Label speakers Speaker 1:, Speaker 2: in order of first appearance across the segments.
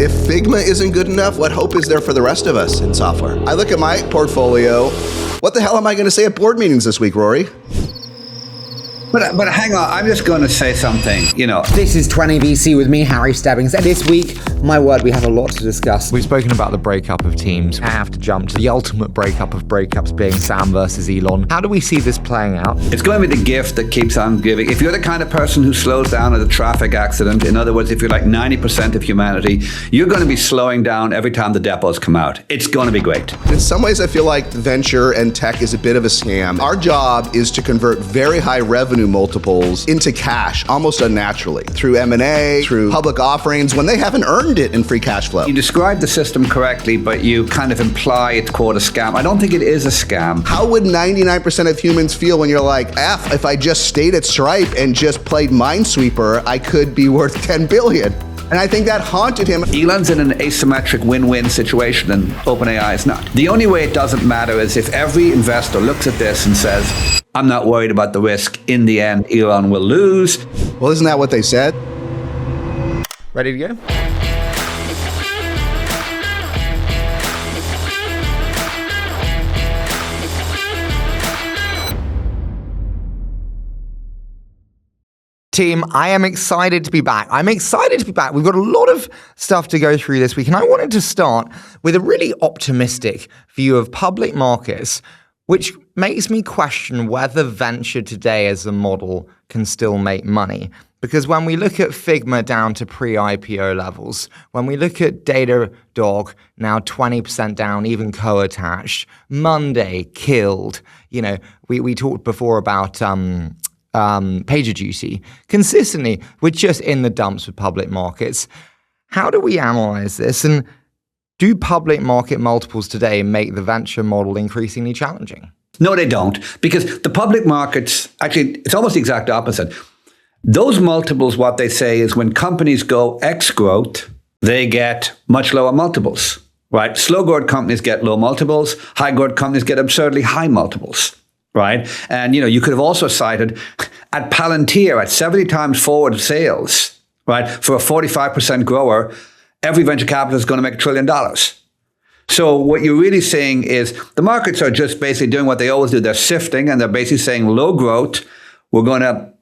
Speaker 1: If Figma isn't good enough, what hope is there for the rest of us in software? I look at my portfolio. What the hell am I going to say at board meetings this week, Rory?
Speaker 2: But hang on, I'm just going to say something,
Speaker 3: This is 20VC with me, Harry Stebbings, and this week, my word, we have a lot to discuss.
Speaker 4: We've spoken about the breakup of teams. I have to jump to the ultimate breakup of breakups being Sam versus Elon. How do we see this playing out?
Speaker 2: It's going to be the gift that keeps on giving. If you're the kind of person who slows down at a traffic accident, in other words, if you're like 90% of humanity, you're going to be slowing down every time the depots come out. It's going to be great.
Speaker 1: In some ways, I feel like venture and tech is a bit of a scam. Our job is to convert very high revenue multiples into cash almost unnaturally through M&A, through public offerings when they haven't earned it in free cash flow.
Speaker 2: You described the system correctly, but you kind of imply it's quote a scam. I don't think it is a scam.
Speaker 1: How would 99% of humans feel when you're like, if I just stayed at Stripe and just played Minesweeper, I could be worth 10 billion. And I think that haunted him.
Speaker 2: Elon's in an asymmetric win-win situation and OpenAI is not. The only way it doesn't matter is if every investor looks at this and says, I'm not worried about the risk. In the end, Elon will lose.
Speaker 1: Well, isn't that what they said?
Speaker 4: Ready to go? Team, I am excited to be back. We've got a lot of stuff to go through this week, and I wanted to start with a really optimistic view of public markets, which makes me question whether venture today as a model can still make money. Because when we look at Figma down to pre-IPO levels, when we look at Datadog now 20% down, even co-attached, Monday killed, we talked before about PagerDuty. Consistently, we're just in the dumps with public markets. How do we analyze this? And do public market multiples today make the venture model increasingly challenging?
Speaker 2: No, they don't. Because the public markets, actually, it's almost the exact opposite. Those multiples, what they say is when companies go X growth, they get much lower multiples, right? Slow growth companies get low multiples. High growth companies get absurdly high multiples. Right. And, you could have also cited at Palantir at 70 times forward sales, right, for a 45% grower, every venture capitalist is going to make $1 trillion. So what you're really saying is the markets are just basically doing what they always do. They're sifting and they're basically saying low growth. We're going to,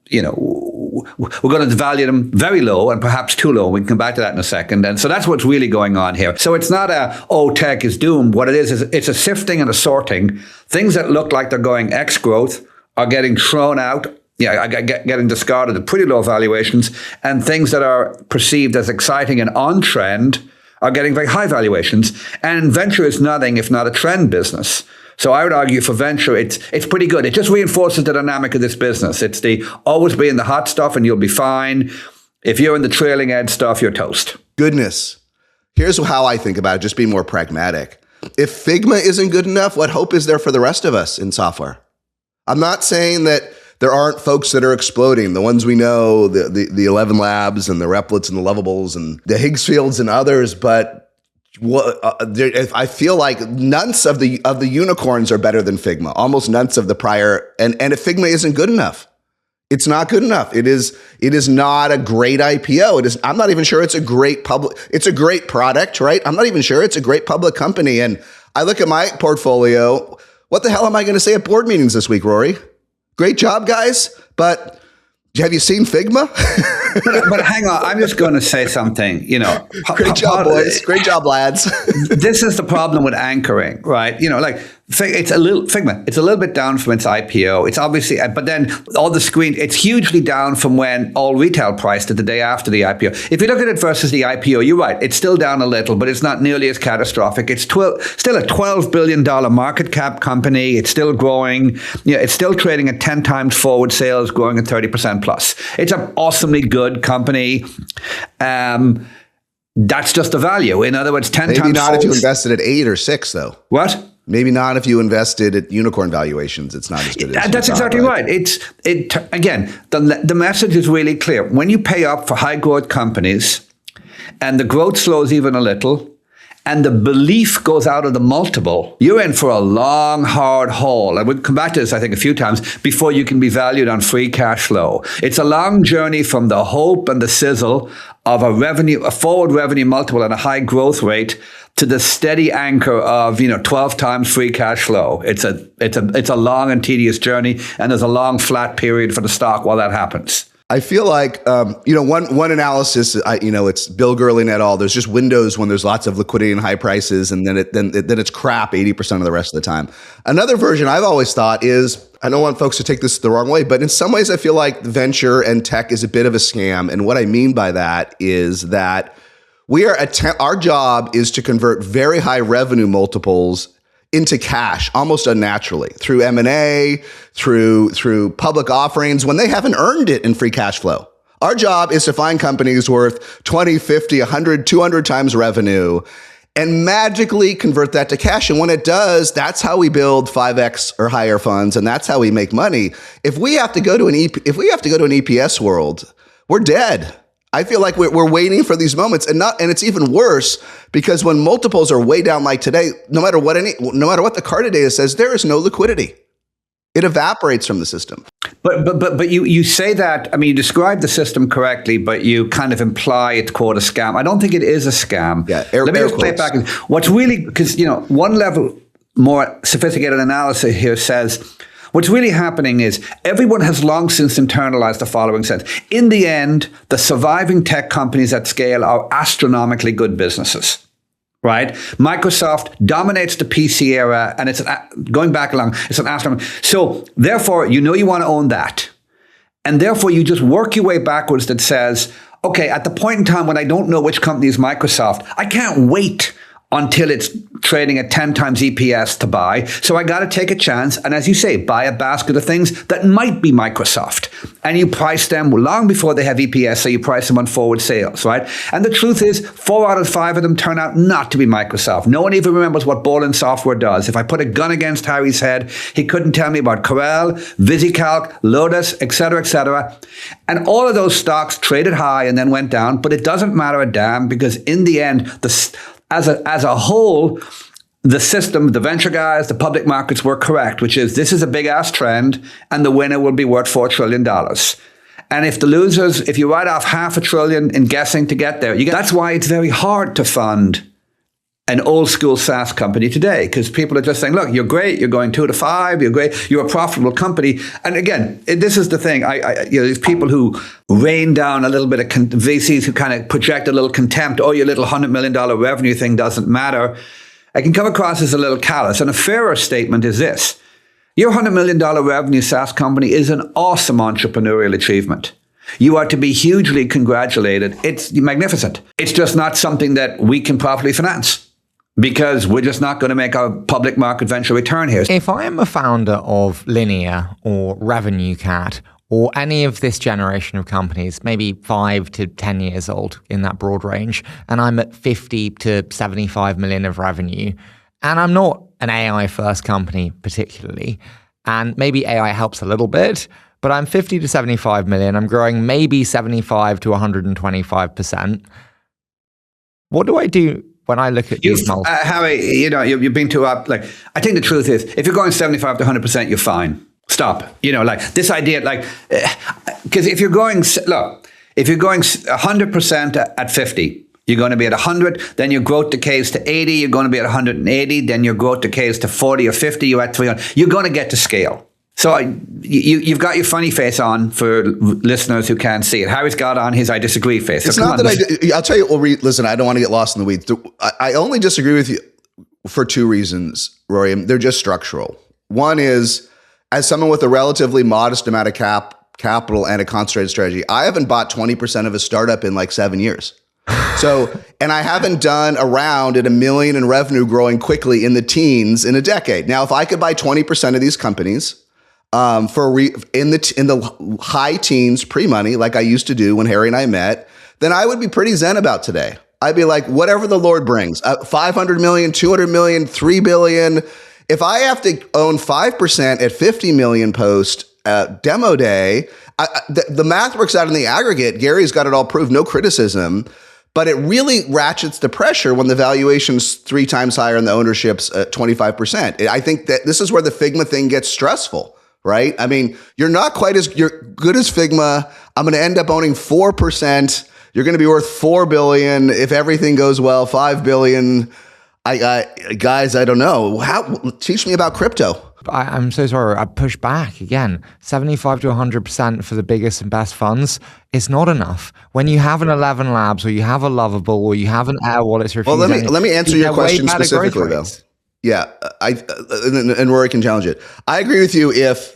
Speaker 2: we're going to value them very low and perhaps too low. We can come back to that in a second. And so that's what's really going on here. So it's not tech is doomed. What it is it's a sifting and a sorting. Things that look like they're going X growth are getting thrown out, getting discarded at pretty low valuations. And things that are perceived as exciting and on trend are getting very high valuations. And venture is nothing if not a trend business. So I would argue for venture, it's pretty good. It just reinforces the dynamic of this business. It's the always be in the hot stuff and you'll be fine. If you're in the trailing edge stuff, you're toast.
Speaker 1: Goodness. Here's how I think about it, just be more pragmatic. If Figma isn't good enough, what hope is there for the rest of us in software? I'm not saying that there aren't folks that are exploding. The ones we know, the 11 Labs and the Replits and the Lovables and the Higgsfields and others, but I feel like none of the unicorns are better than Figma. Almost none of the prior. And if Figma isn't good enough, it's not good enough. It is not a great IPO. I'm not even sure it's a great public. It's a great product, right? I'm not even sure it's a great public company. And I look at my portfolio. What the hell am I going to say at board meetings this week, Rory? Great job, guys. But have you seen Figma?
Speaker 2: but hang on, I'm just going to say something,
Speaker 1: Great job, boys. Great job, lads.
Speaker 2: This is the problem with anchoring, right? It's a little bit down from its IPO. It's obviously, but then all the screen, it's hugely down from when all retail priced it the day after the IPO. If you look at it versus the IPO, you're right. It's still down a little, but it's not nearly as catastrophic. It's still a $12 billion market cap company. It's still growing. It's still trading at 10 times forward sales, growing at 30% plus. It's an awesomely good company. That's just the value. In other words, 10 times. Maybe
Speaker 1: not if you invested at 8 or 6, though.
Speaker 2: What?
Speaker 1: Maybe not if you invested at unicorn valuations. It's not as good as
Speaker 2: that's exactly right. Again, the message is really clear. When you pay up for high growth companies and the growth slows even a little and the belief goes out of the multiple, you're in for a long, hard haul. And we'll come back to this, I think, a few times before you can be valued on free cash flow. It's a long journey from the hope and the sizzle of a forward revenue multiple and a high growth rate to the steady anchor of 12 times free cash flow. It's a long and tedious journey, and there's a long flat period for the stock while that happens.
Speaker 1: I feel like, one analysis, it's Bill Gurley et al. There's just windows when there's lots of liquidity and high prices, and then it's crap 80% of the rest of the time. Another version I've always thought is, I don't want folks to take this the wrong way, but in some ways I feel like venture and tech is a bit of a scam. And what I mean by that is that our job is to convert very high revenue multiples into cash almost unnaturally through M&A, through public offerings when they haven't earned it in free cash flow. Our job is to find companies worth 20, 50, 100, 200 times revenue and magically convert that to cash. And when it does, that's how we build 5x or higher funds, and that's how we make money. If we have to go to an EPS world, we're dead. I feel like we're waiting for these moments, and it's even worse because when multiples are way down like today, no matter what the Carta data says, there is no liquidity. It evaporates from the system.
Speaker 2: But you say that, I mean, you describe the system correctly, but you kind of imply it's quote a scam. I don't think it is a scam.
Speaker 1: Yeah,
Speaker 2: let me just play it back. What's really, because one level more sophisticated analysis here says, what's really happening is everyone has long since internalized the following sense. In the end, the surviving tech companies at scale are astronomically good businesses, right? Microsoft dominates the PC era, and it's going back along, it's an astronomical. So therefore, you want to own that. And therefore, you just work your way backwards that says, okay, at the point in time when I don't know which company is Microsoft, I can't wait until it's trading at 10 times EPS to buy. So I got to take a chance. And as you say, buy a basket of things that might be Microsoft. And you price them long before they have EPS. So you price them on forward sales, right? And the truth is 4 out of 5 of them turn out not to be Microsoft. No one even remembers what Bolin Software does. If I put a gun against Harry's head, he couldn't tell me about Corel, VisiCalc, Lotus, et cetera, et cetera. And all of those stocks traded high and then went down. But it doesn't matter a damn because in the end, as a whole, the system, the venture guys, the public markets were correct, which is this is a big ass trend and the winner will be worth $4 trillion. And if the losers, if you write off $500 billion in guessing to get there, that's why it's very hard to fund an old school SaaS company today, because people are just saying, look, you're great, you're going 2 to 5, you're great, you're a profitable company. And again, this is the thing, these people who rain down a little bit of VCs who kind of project a little contempt, oh, your little $100 million revenue thing doesn't matter. I can come across as a little callous. And a fairer statement is this: your $100 million revenue SaaS company is an awesome entrepreneurial achievement. You are to be hugely congratulated. It's magnificent. It's just not something that we can properly finance, because we're just not going to make a public market venture return here.
Speaker 4: If I am a founder of Linear or RevenueCat or any of this generation of companies, maybe 5 to 10 years old in that broad range, and I'm at 50 to 75 million of revenue, and I'm not an AI first company particularly, and maybe AI helps a little bit, but I'm 50 to 75 million, I'm growing maybe 75 to 125%. What do I do when I look at these multiples?
Speaker 2: Harry, you've been too up. Like, I think the truth is, if you're going 75 to 100%, you're fine. Stop. This idea, because if you're going 100% at 50, you're going to be at 100, then your growth decays to 80, you're going to be at 180, then your growth decays to 40 or 50, you're at 300. You're going to get to scale. So you've got your funny face on for listeners who can't see it. Harry's got on his I disagree face. So
Speaker 1: it's not that I'll tell you, listen, I don't want to get lost in the weeds. I only disagree with you for 2 reasons, Rory. They're just structural. One is, as someone with a relatively modest amount of capital and a concentrated strategy, I haven't bought 20% of a startup in like 7 years. And I haven't done a round at $1 million in revenue growing quickly in the teens in a decade. Now, if I could buy 20% of these companies in the high teens pre-money, like I used to do when Harry and I met, then I would be pretty zen about today. I'd be like, whatever the Lord brings, 500 million, 200 million, 3 billion. If I have to own 5% at 50 million post demo day, the math works out in the aggregate. Gary's got it all proved, no criticism, but it really ratchets the pressure when the valuation's 3 times higher and the ownership's 25%. I think that this is where the Figma thing gets stressful, right? I mean, you're not quite you're good as Figma. I'm going to end up owning 4%. You're going to be worth $4 billion. If everything goes well, $5 billion. Guys, I don't know. Teach me about crypto.
Speaker 4: I'm so sorry. I push back again. 75 to 100% for the biggest and best funds is not enough. When you have an 11 Labs or you have a Lovable or you have an Air Wallet,
Speaker 1: well, let me answer your question specifically, though. Yeah, and Rory can challenge it. I agree with you if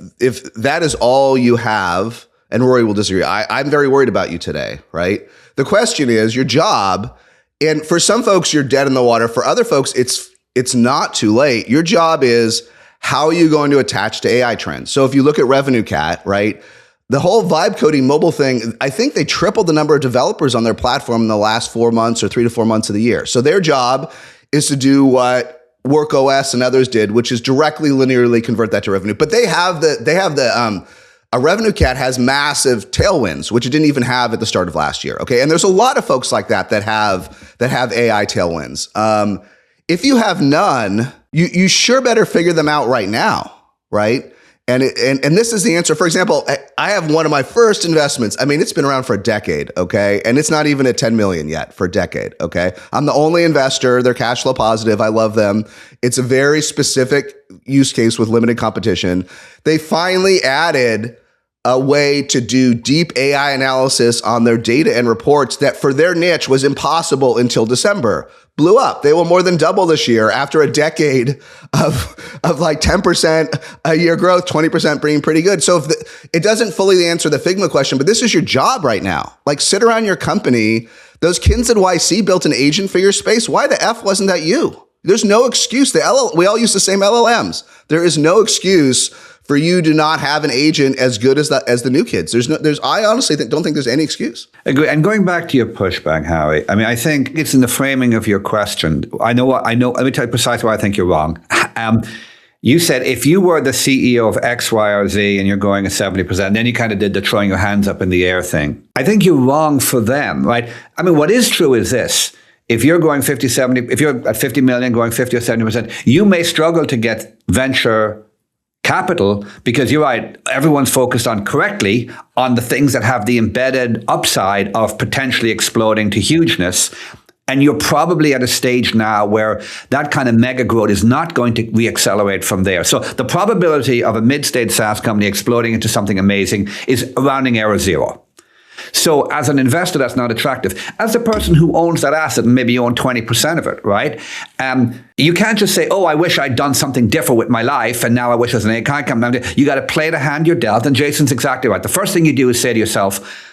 Speaker 1: that is all you have, and Rory will disagree. I'm very worried about you today, right? The question is your job, and for some folks, you're dead in the water. For other folks, it's not too late. Your job is, how are you going to attach to AI trends? So if you look at RevenueCat, right, the whole vibe coding mobile thing, I think they tripled the number of developers on their platform in the last 4 months or 3 to 4 months of the year. So their job is to do what WorkOS and others did, which is directly linearly convert that to revenue. But a RevenueCat has massive tailwinds, which it didn't even have at the start of last year. Okay, and there's a lot of folks like that have AI tailwinds. If you have none, you sure better figure them out right now, right? And this is the answer. For example, I have one of my first investments. I mean, it's been around for a decade, okay? And it's not even at 10 million yet for a decade, okay? I'm the only investor. They're cash flow positive. I love them. It's a very specific use case with limited competition. They finally added a way to do deep AI analysis on their data and reports that for their niche was impossible until December. Blew up. They will more than double this year after a decade of like 10% a year growth, 20% being pretty good. So it doesn't fully answer the Figma question, but this is your job right now. Like, sit around your company. Those kids at YC built an agent for your space. Why the F wasn't that you? There's no excuse. We all use the same LLMs. There is no excuse for you to not have an agent as good as the new kids. I honestly don't think there's any excuse.
Speaker 2: Agree. And going back to your pushback, Harry, I mean, I think it's in the framing of your question. I know. Let me tell you precisely why I think you're wrong. You said if you were the CEO of X, Y, or Z and you're going at 70%, then you kind of did the throwing your hands up in the air thing. I think you're wrong for them, right? I mean, what is true is this. If you're going 50, 70, if you're at 50 million, going 50 or 70%, you may struggle to get venture capital because you're right, everyone's focused on correctly on the things that have the embedded upside of potentially exploding to hugeness. And you're probably at a stage now where that kind of mega growth is not going to reaccelerate from there. So the probability of a mid-stage SaaS company exploding into something amazing is rounding error 0. So as an investor, that's not attractive. As the person who owns that asset, and maybe you own 20% of it, right? You can't just say, oh, I wish I'd done something different with my life, and now I wish I was an AI company. You got to play the hand you're dealt, and Jason's exactly right. The first thing you do is say to yourself,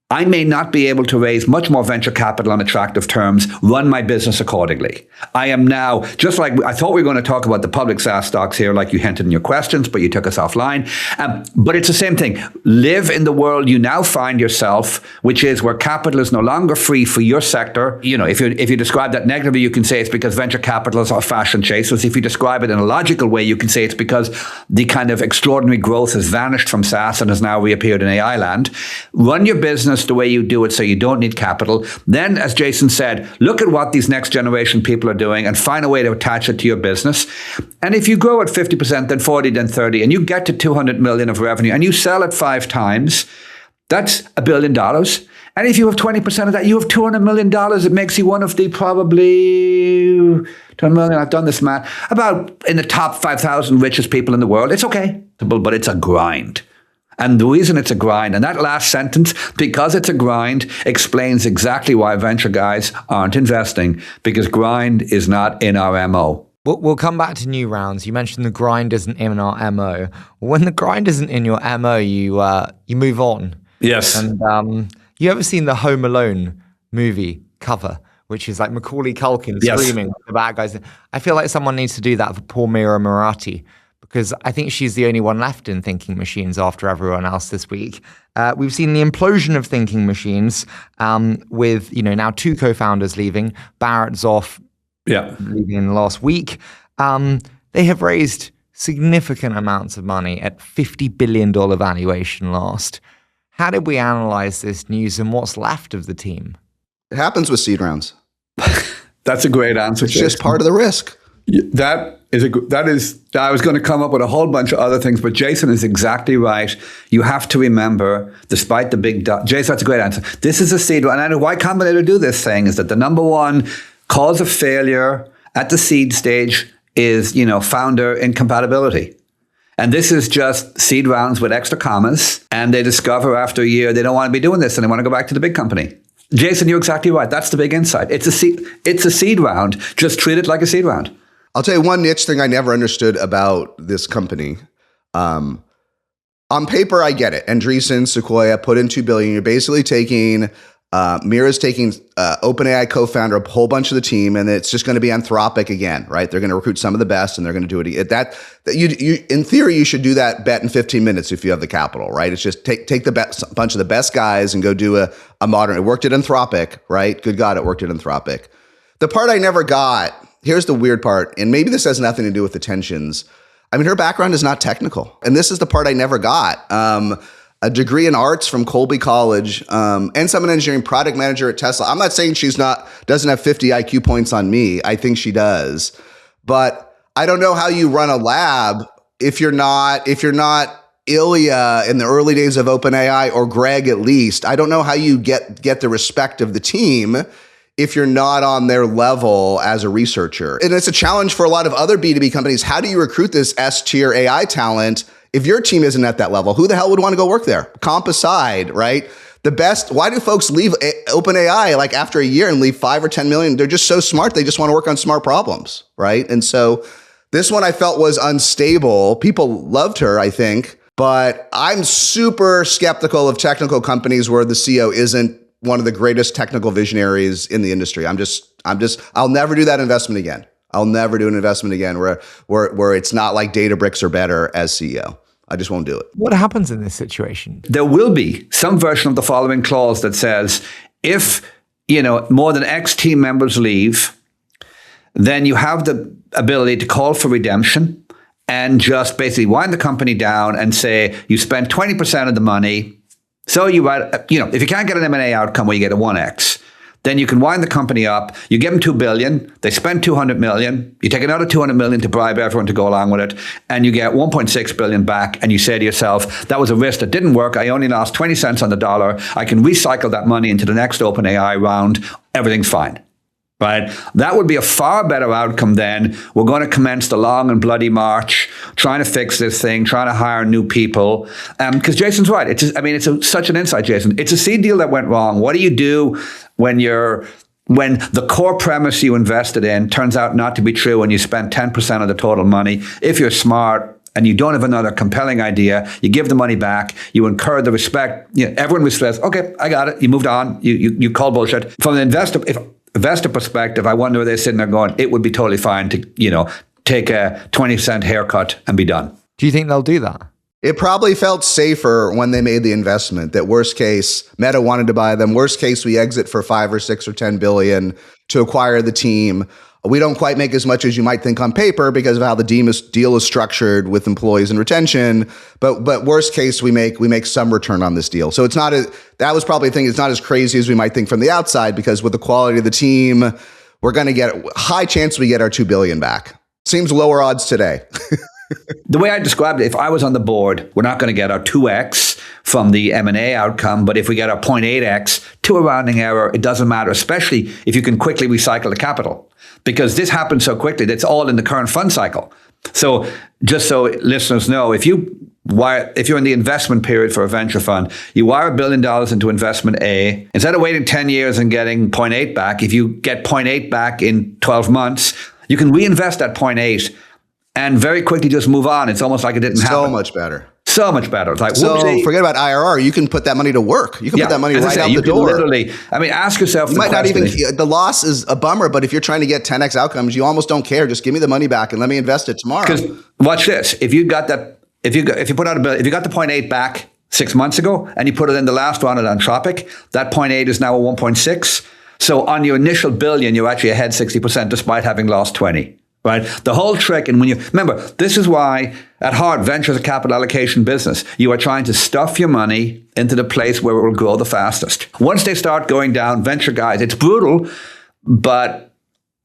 Speaker 2: I may not be able to raise much more venture capital on attractive terms, run my business accordingly. I am now, just like I thought we were going to talk about the public SaaS stocks here, like you hinted in your questions, but you took us offline. But it's the same thing. Live in the world you now find yourself, which is where capital is no longer free for your sector. You know, if you describe that negatively, you can say it's because venture capitalists are fashion chasers. If you describe it in a logical way, you can say it's because the kind of extraordinary growth has vanished from SaaS and has now reappeared in AI land. Run your business the way you do it so you don't need capital. Then, as Jason said, look at what these next generation people are doing and find a way to attach it to your business. And if you grow at 50%, then 40, then 30, and you get to 200 million of revenue and you sell it 5 times, that's $1 billion. And if you have 20% of that, you have $200 million. It makes you one of the probably 10 million, I've done this math, about in the top 5,000 richest people in the world. It's okay, but it's a grind. And the reason it's a grind, and that last sentence, because it's a grind, explains exactly why venture guys aren't investing, because grind is not in our MO.
Speaker 4: We'll come back to new rounds. You mentioned the grind isn't in our MO. When the grind isn't in your MO, you move on.
Speaker 2: Yes.
Speaker 4: And you ever seen the Home Alone movie cover, which is like Macaulay Culkin screaming like the bad guys? I feel like someone needs to do that for poor Mira Murati, because I think she's the only one left in thinking machines after everyone else this week. We've seen the implosion of thinking machines with, now 2 co-founders leaving. Barrett's off, leaving in the last week. They have raised significant amounts of money at $50 billion valuation last. How did we analyze this news and what's left of the team?
Speaker 1: It happens with seed rounds.
Speaker 2: That's a great answer.
Speaker 1: It's just part of the risk.
Speaker 2: I was going to come up with a whole bunch of other things, but Jason is exactly right. You have to remember, despite the big, Jason, that's a great answer. This is a seed round. And I know why Combinator do this thing is that the number one cause of failure at the seed stage is, founder incompatibility. And this is just seed rounds with extra commas. And they discover after a year, they don't want to be doing this and they want to go back to the big company. Jason, you're exactly right. That's the big insight. It's a seed round. Just treat it like a seed round.
Speaker 1: I'll tell you one niche thing I never understood about this company. On paper, I get it. Andreessen, Sequoia put in $2 billion. You're basically taking, Mira's taking OpenAI co-founder, a whole bunch of the team, and it's just going to be Anthropic again, right? They're going to recruit some of the best, and they're going to do it. In theory, you should do that bet in 15 minutes if you have the capital, right? It's just take the bunch of the best guys and go do a modern. It worked at Anthropic, right? Good God, it worked at Anthropic. The part I never got. Here's the weird part, and maybe this has nothing to do with the tensions. I mean, her background is not technical, and this is the part I never got. A degree in arts from Colby College, and some in engineering, product manager at Tesla. I'm not saying doesn't have 50 IQ points on me. I think she does, but I don't know how you run a lab if you're not Ilya in the early days of OpenAI, or Greg at least. I don't know how you get the respect of the team if you're not on their level as a researcher. And it's a challenge for a lot of other B2B companies. How do you recruit this S-tier AI talent if your team isn't at that level? Who the hell would want to go work there? Comp aside, right? Why do folks leave OpenAI like after a year and leave 5 or 10 million? They're just so smart. They just want to work on smart problems, right? And so this one I felt was unstable. People loved her, I think, but I'm super skeptical of technical companies where the CEO isn't one of the greatest technical visionaries in the industry. I'll never do that investment again. I'll never do an investment again where it's not like Databricks or better as CEO. I just won't do it.
Speaker 4: What happens in this situation?
Speaker 2: There will be some version of the following clause that says, if, more than X team members leave, then you have the ability to call for redemption and just basically wind the company down and say, you spent 20% of the money. So you write, if you can't get an M&A outcome where you get a 1X, then you can wind the company up. You give them $2 billion. They spend $200 million. You take another $200 million to bribe everyone to go along with it, and you get $1.6 billion back. And you say to yourself, that was a risk that didn't work. I only lost 20 cents on the dollar. I can recycle that money into the next OpenAI round. Everything's fine. Right? That would be a far better outcome than we're going to commence the long and bloody march, trying to fix this thing, trying to hire new people. Because Jason's right. It's such an insight, Jason. It's a seed deal that went wrong. What do you do when the core premise you invested in turns out not to be true and you spend 10% of the total money? If you're smart and you don't have another compelling idea, you give the money back, you incur the respect. Everyone respects, okay, I got it. You moved on. You call bullshit. From the investor perspective, I wonder if they're sitting there going, it would be totally fine to, take a 20% haircut and be done.
Speaker 4: Do you think they'll do that?
Speaker 1: It probably felt safer when they made the investment that worst case, Meta wanted to buy them. Worst case, we exit for 5 or 6 or 10 billion to acquire the team. We don't quite make as much as you might think on paper because of how the deal is structured with employees and retention. But worst case, we make some return on this deal. So it's not that was probably a thing. It's not as crazy as we might think from the outside, because with the quality of the team, we're going to get high chance we get our $2 billion back. Seems lower odds today.
Speaker 2: The way I described it, if I was on the board, we're not going to get our 2x from the M&A outcome, but if we get our 0.8x to a rounding error, it doesn't matter, especially if you can quickly recycle the capital. Because this happens so quickly, that's all in the current fund cycle. So just so listeners know, if you're in the investment period for a venture fund, you wire $1 billion into investment A. Instead of waiting 10 years and getting 0.8 back, if you get 0.8 back in 12 months, you can reinvest that 0.8 and very quickly just move on. It's almost like it didn't happen.
Speaker 1: So much better.
Speaker 2: So much better. It's like,
Speaker 1: forget about IRR. You can put that money to work. You can put that money right out the door.
Speaker 2: Literally, ask yourself.
Speaker 1: You might not even. The loss is a bummer, but if you're trying to get 10x outcomes, you almost don't care. Just give me the money back and let me invest it tomorrow.
Speaker 2: Because watch this. If you got that, if you put out if you got the 0.8 back 6 months ago and you put it in the last round at Anthropic, that 0.8 is now a 1.6. So on your initial billion, you're actually ahead 60%, despite having lost 20. Right? The whole trick, and when you remember, this is why at heart, venture is a capital allocation business. You are trying to stuff your money into the place where it will grow the fastest. Once they start going down, venture guys, it's brutal, but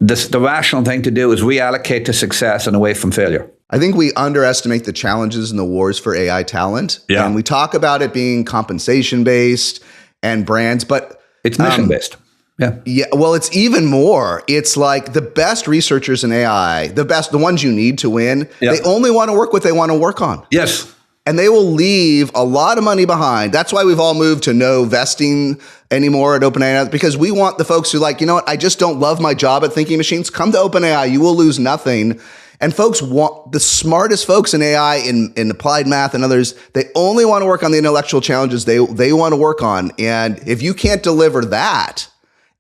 Speaker 2: the rational thing to do is reallocate to success and away from failure.
Speaker 1: I think we underestimate the challenges and the wars for AI talent.
Speaker 2: Yeah.
Speaker 1: And we talk about it being compensation-based and brands, but
Speaker 2: it's mission-based.
Speaker 1: Yeah, well, it's even more. It's like the best researchers in AI, the ones you need to win, they only want to work what they want to work on.
Speaker 2: Yes.
Speaker 1: And they will leave a lot of money behind. That's why we've all moved to no vesting anymore at OpenAI, because we want the folks who like, you know what, I just don't love my job at Thinking Machines. Come to OpenAI, you will lose nothing. And folks want the smartest folks in AI, in applied math and others, they only want to work on the intellectual challenges they want to work on. And if you can't deliver that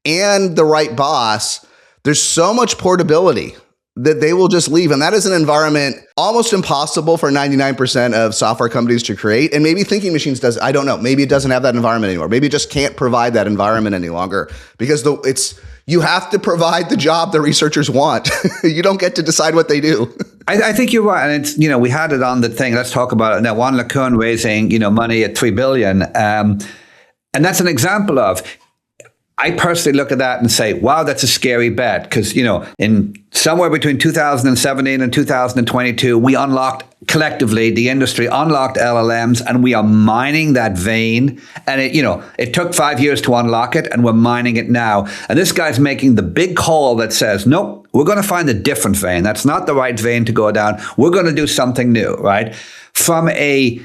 Speaker 1: and the right boss, there's so much portability that they will just leave. And that is an environment almost impossible for 99% of software companies to create. And maybe Thinking Machines does, I don't know, maybe it doesn't have that environment anymore. Maybe it just can't provide that environment any longer, because you have to provide the job the researchers want. You don't get to decide what they do.
Speaker 2: I think you're right. And it's, we had it on the thing. Let's talk about it now. Juan LeCun raising, money at $3 billion. And that's an example of, I personally look at that and say, wow, that's a scary bet. Because, in somewhere between 2017 and 2022, we unlocked collectively, the industry unlocked LLMs, and we are mining that vein. And it took 5 years to unlock it, and we're mining it now. And this guy's making the big call that says, nope, we're going to find a different vein. That's not the right vein to go down. We're going to do something new, right? From a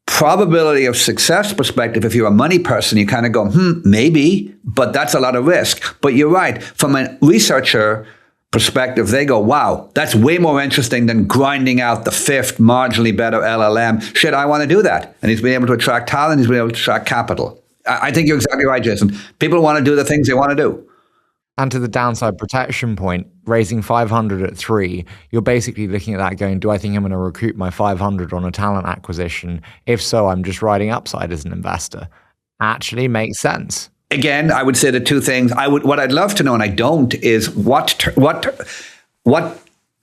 Speaker 2: probability of success perspective, if you're a money person, you kind of go, maybe, but that's a lot of risk. But you're right. From a researcher perspective, they go, wow, that's way more interesting than grinding out the fifth marginally better LLM. Shit, I want to do that. And he's been able to attract talent. He's been able to attract capital. I think you're exactly right, Jason. People want to do the things they want to do.
Speaker 4: And to the downside protection point, raising 500 at 3, you're basically looking at that going, do I think I'm going to recoup my 500 on a talent acquisition? If so, I'm just riding upside as an investor. Actually makes sense.
Speaker 2: Again, I would say the two things. What I'd love to know, and I don't, is what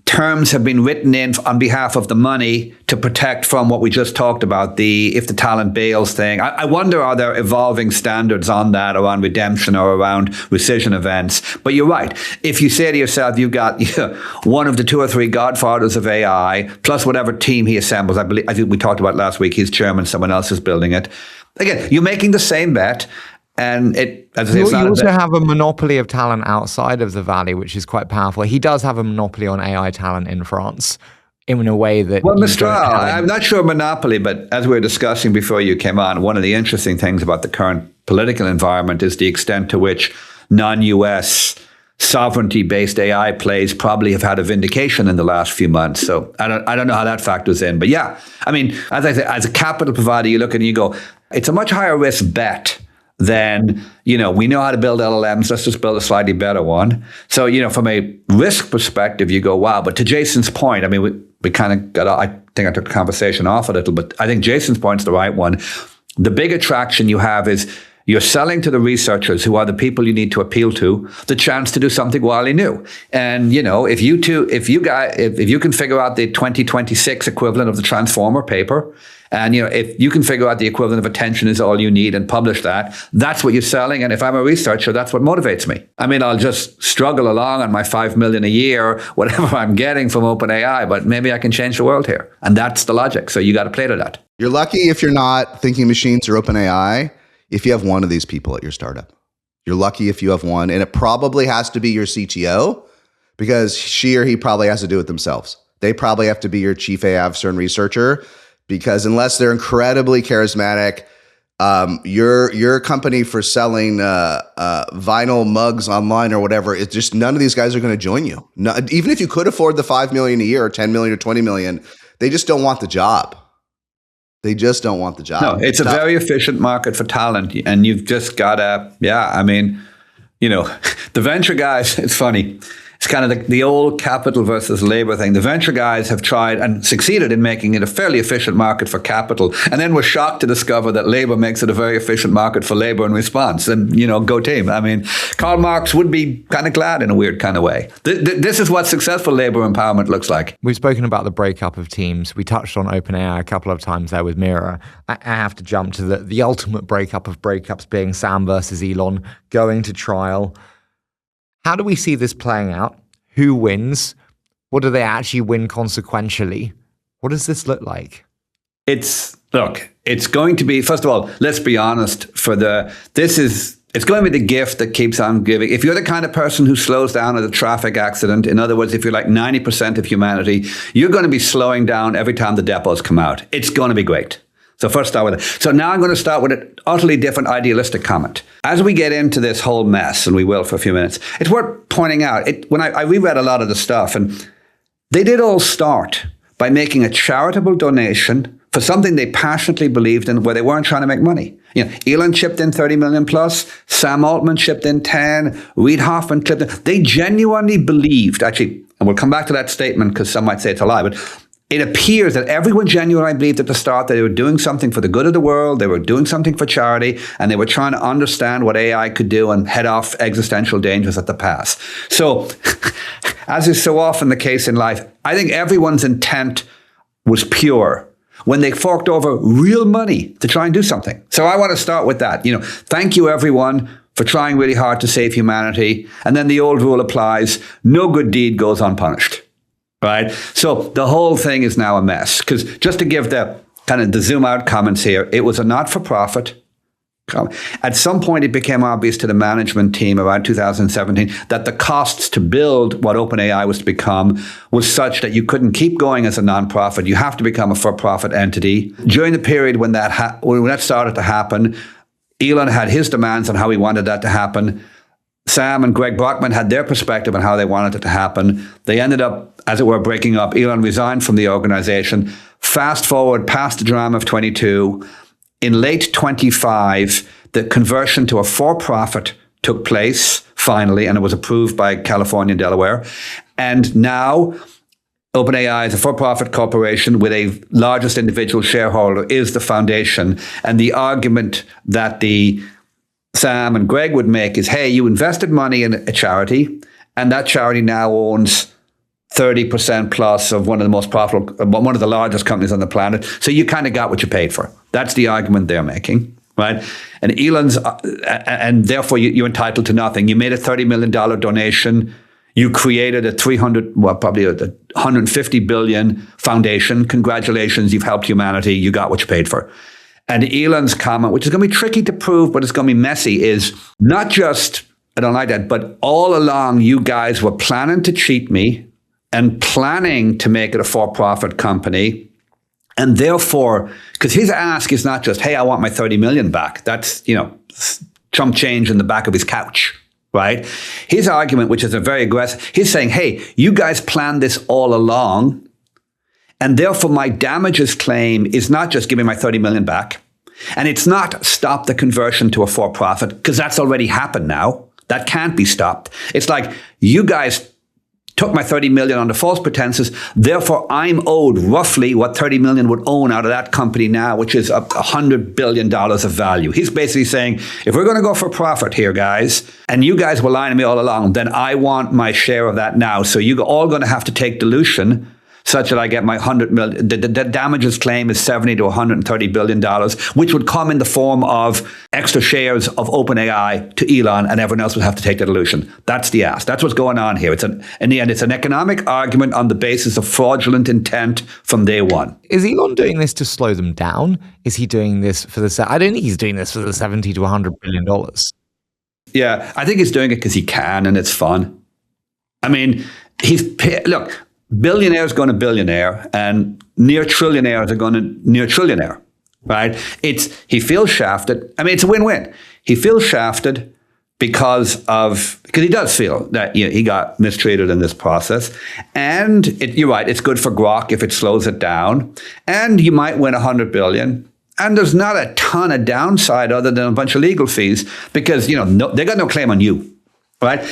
Speaker 2: terms have been written in on behalf of the money to protect from what we just talked about, if the talent bails thing. I wonder, are there evolving standards on that, around redemption or around rescission events? But you're right. If you say to yourself, you've got one of the 2 or 3 godfathers of AI, plus whatever team he assembles, I think we talked about last week, he's chairman, someone else is building it. Again, you're making the same bet. And you
Speaker 4: also have a monopoly of talent outside of the Valley, which is quite powerful. He does have a monopoly on AI talent in France in a way that...
Speaker 2: Well, Mistral, I'm not sure monopoly, but as we were discussing before you came on, one of the interesting things about the current political environment is the extent to which non-US sovereignty-based AI plays probably have had a vindication in the last few months. So I don't know how that factors in. But yeah, I mean, as I say, as a capital provider, you look at it and you go, it's a much higher risk bet than, we know how to build LLMs, let's just build a slightly better one. So, from a risk perspective, you go, wow. But to Jason's point, I mean, we kind of got, I think I took the conversation off a little, but I think Jason's point's the right one. The big attraction you have is you're selling to the researchers, who are the people you need to appeal to, the chance to do something wildly new. And, if you can figure out the 2026 equivalent of the Transformer paper, and, if you can figure out the equivalent of attention is all you need and publish that, that's what you're selling. And if I'm a researcher, that's what motivates me. I mean, I'll just struggle along on my $5 million a year, whatever I'm getting from OpenAI, but maybe I can change the world here. And that's the logic. So you got to play to that.
Speaker 1: You're lucky if you're not Thinking Machines or OpenAI, if you have one of these people at your startup. You're lucky if you have one. And it probably has to be your CTO, because she or he probably has to do it themselves. They probably have to be your chief AI officer and researcher, because unless they're incredibly charismatic, your company for selling vinyl mugs online or whatever, it's just none of these guys are going to join you. No, even if you could afford the $5 million a year or 10 million or 20 million, they just don't want the job. They just don't want the job.
Speaker 2: No, it's a very efficient market for talent, and you've just got to, the venture guys, it's funny. It's kind of the old capital versus labor thing. The venture guys have tried and succeeded in making it a fairly efficient market for capital, and then were shocked to discover that labor makes it a very efficient market for labor in response. And, go team. I mean, Karl Marx would be kind of glad in a weird kind of way. This is what successful labor empowerment looks like.
Speaker 4: We've spoken about the breakup of teams. We touched on OpenAI a couple of times there with Mira. I have to jump to the ultimate breakup of breakups being Sam versus Elon going to trial. How do we see this playing out? who wins? What do they actually win consequentially? What does this look like?
Speaker 2: It's going to be, first of all, let's be honest, it's going to be the gift that keeps on giving. If you're the kind of person who slows down at a traffic accident, in other words, if you're like 90% of humanity, you're going to be slowing down every time the depots come out. It's going to be great. So first start with it. So now I'm going to start with an utterly different idealistic comment. As we get into this whole mess, and we will for a few minutes, it's worth pointing out, when I reread a lot of the stuff, and they did all start by making a charitable donation for something they passionately believed in, where they weren't trying to make money. Elon chipped in 30 million plus, Sam Altman chipped in 10, Reid Hoffman chipped in. They genuinely believed, actually, and we'll come back to that statement because some might say it's a lie, but it appears that everyone genuinely believed at the start that they were doing something for the good of the world, they were doing something for charity, and they were trying to understand what AI could do and head off existential dangers at the pass. So, as is so often the case in life, I think everyone's intent was pure when they forked over real money to try and do something. So I want to start with that. Thank you everyone for trying really hard to save humanity. And then the old rule applies, no good deed goes unpunished. Right? So the whole thing is now a mess. Because just to give the zoom out comments here, it was a not-for-profit. At some point, it became obvious to the management team around 2017 that the costs to build what OpenAI was to become was such that you couldn't keep going as a nonprofit. You have to become a for-profit entity. During the period when that started to happen, Elon had his demands on how he wanted that to happen. Sam and Greg Brockman had their perspective on how they wanted it to happen. They ended up, as it were, breaking up. Elon resigned from the organization. Fast forward past the drama of 22. In late 25, the conversion to a for-profit took place, finally, and it was approved by California and Delaware. And now, OpenAI is a for-profit corporation with a largest individual shareholder is the foundation. And the argument that the Sam and Greg would make is, hey, you invested money in a charity, and that charity now owns 30% plus of one of the most profitable, one of the largest companies on the planet. So you kind of got what you paid for. That's the argument they're making, right? And Elon's, and therefore you're entitled to nothing. You made a $30 million donation. You created a probably a $150 billion foundation. Congratulations, you've helped humanity. You got what you paid for. And Elon's comment, which is going to be tricky to prove, but it's going to be messy, is not just, I don't like that, but all along you guys were planning to cheat me and planning to make it a for-profit company. And therefore, because his ask is not just, hey, I want my 30 million back. That's, chump change in the back of his couch, right? His argument, which is a very aggressive, he's saying, hey, you guys planned this all along. And therefore, my damages claim is not just give me my 30 million back. And it's not stop the conversion to a for-profit, because that's already happened now. That can't be stopped. It's like, you guys took my 30 million under false pretenses. Therefore, I'm owed roughly what 30 million would own out of that company now, which is $100 billion of value. He's basically saying, if we're going to go for profit here, guys, and you guys were lying to me all along, then I want my share of that now. So you're all going to have to take dilution such that I get my 100 million. The damages claim is $70 to $130 billion, which would come in the form of extra shares of OpenAI to Elon, and everyone else would have to take the dilution. That's the ask. That's what's going on here. In the end, it's an economic argument on the basis of fraudulent intent from day one.
Speaker 4: Is Elon doing this to slow them down? Is he doing this for I don't think he's doing this for the $70 to $100 billion.
Speaker 2: Yeah, I think he's doing it because he can, and it's fun. I mean, look, billionaires going to billionaire, and near trillionaires are going to near trillionaire, right? He feels shafted. I mean, it's a win-win. He feels shafted because he does feel that he got mistreated in this process. And you're right, it's good for Grok if it slows it down. And you might win 100 billion. And there's not a ton of downside other than a bunch of legal fees because, they got no claim on you, right?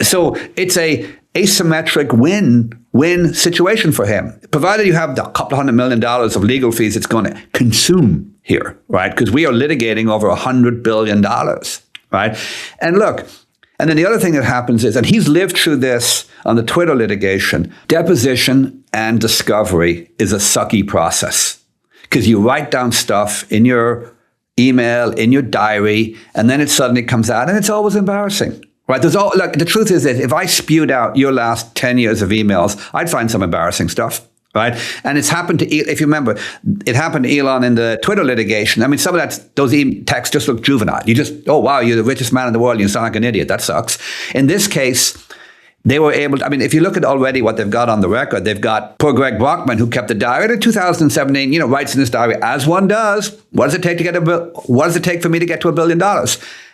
Speaker 2: So it's a asymmetric win-win situation for him. Provided you have the couple $100 million of legal fees it's going to consume here, right? Because we are litigating over $100 billion, right? And look, and then the other thing that happens is, and he's lived through this on the Twitter litigation, deposition and discovery is a sucky process because you write down stuff in your email, in your diary, and then it suddenly comes out and it's always embarrassing. Right? Look, the truth is that if I spewed out your last 10 years of emails, I'd find some embarrassing stuff. Right. And it's happened to, if you remember, it happened to Elon in the Twitter litigation. I mean, some of those texts just look juvenile. You just, oh, wow, you're the richest man in the world. You sound like an idiot. That sucks. In this case, they were able to, I mean, if you look at already what they've got on the record, they've got poor Greg Brockman, who kept the diary in 2017, writes in his diary, as one does, what does it take for me to get to $1 billion?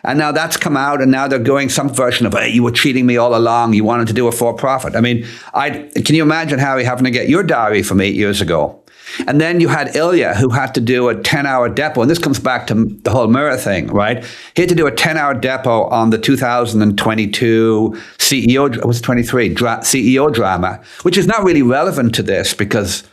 Speaker 2: And now that's come out, and now they're going some version of, hey, you were cheating me all along. You wanted to do a for-profit. I mean, can you imagine, Harry, having to get your diary from 8 years ago? And then you had Ilya, who had to do a 10-hour depot. And this comes back to the whole mirror thing, right? He had to do a 10-hour depot on the 2022 CEO drama, which is not really relevant to this because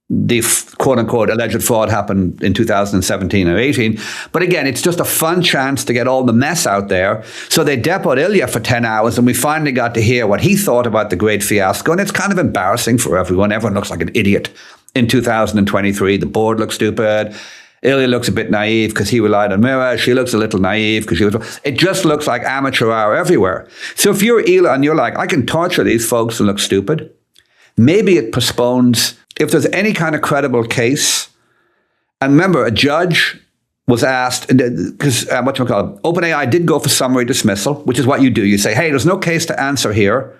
Speaker 2: the quote-unquote alleged fraud happened in 2017 or 18. But again, it's just a fun chance to get all the mess out there. So they depoted Ilya for 10 hours, and we finally got to hear what he thought about the great fiasco. And it's kind of embarrassing for everyone. Everyone looks like an idiot in 2023. The board looks stupid. Ilya looks a bit naive because he relied on Mira. She looks a little naive because she was... It just looks like amateur hour everywhere. So if you're Elon, you're like, I can torture these folks and look stupid. Maybe it postpones... If there's any kind of credible case, and remember, a judge was asked, because OpenAI did go for summary dismissal, which is what you do. You say, hey, there's no case to answer here.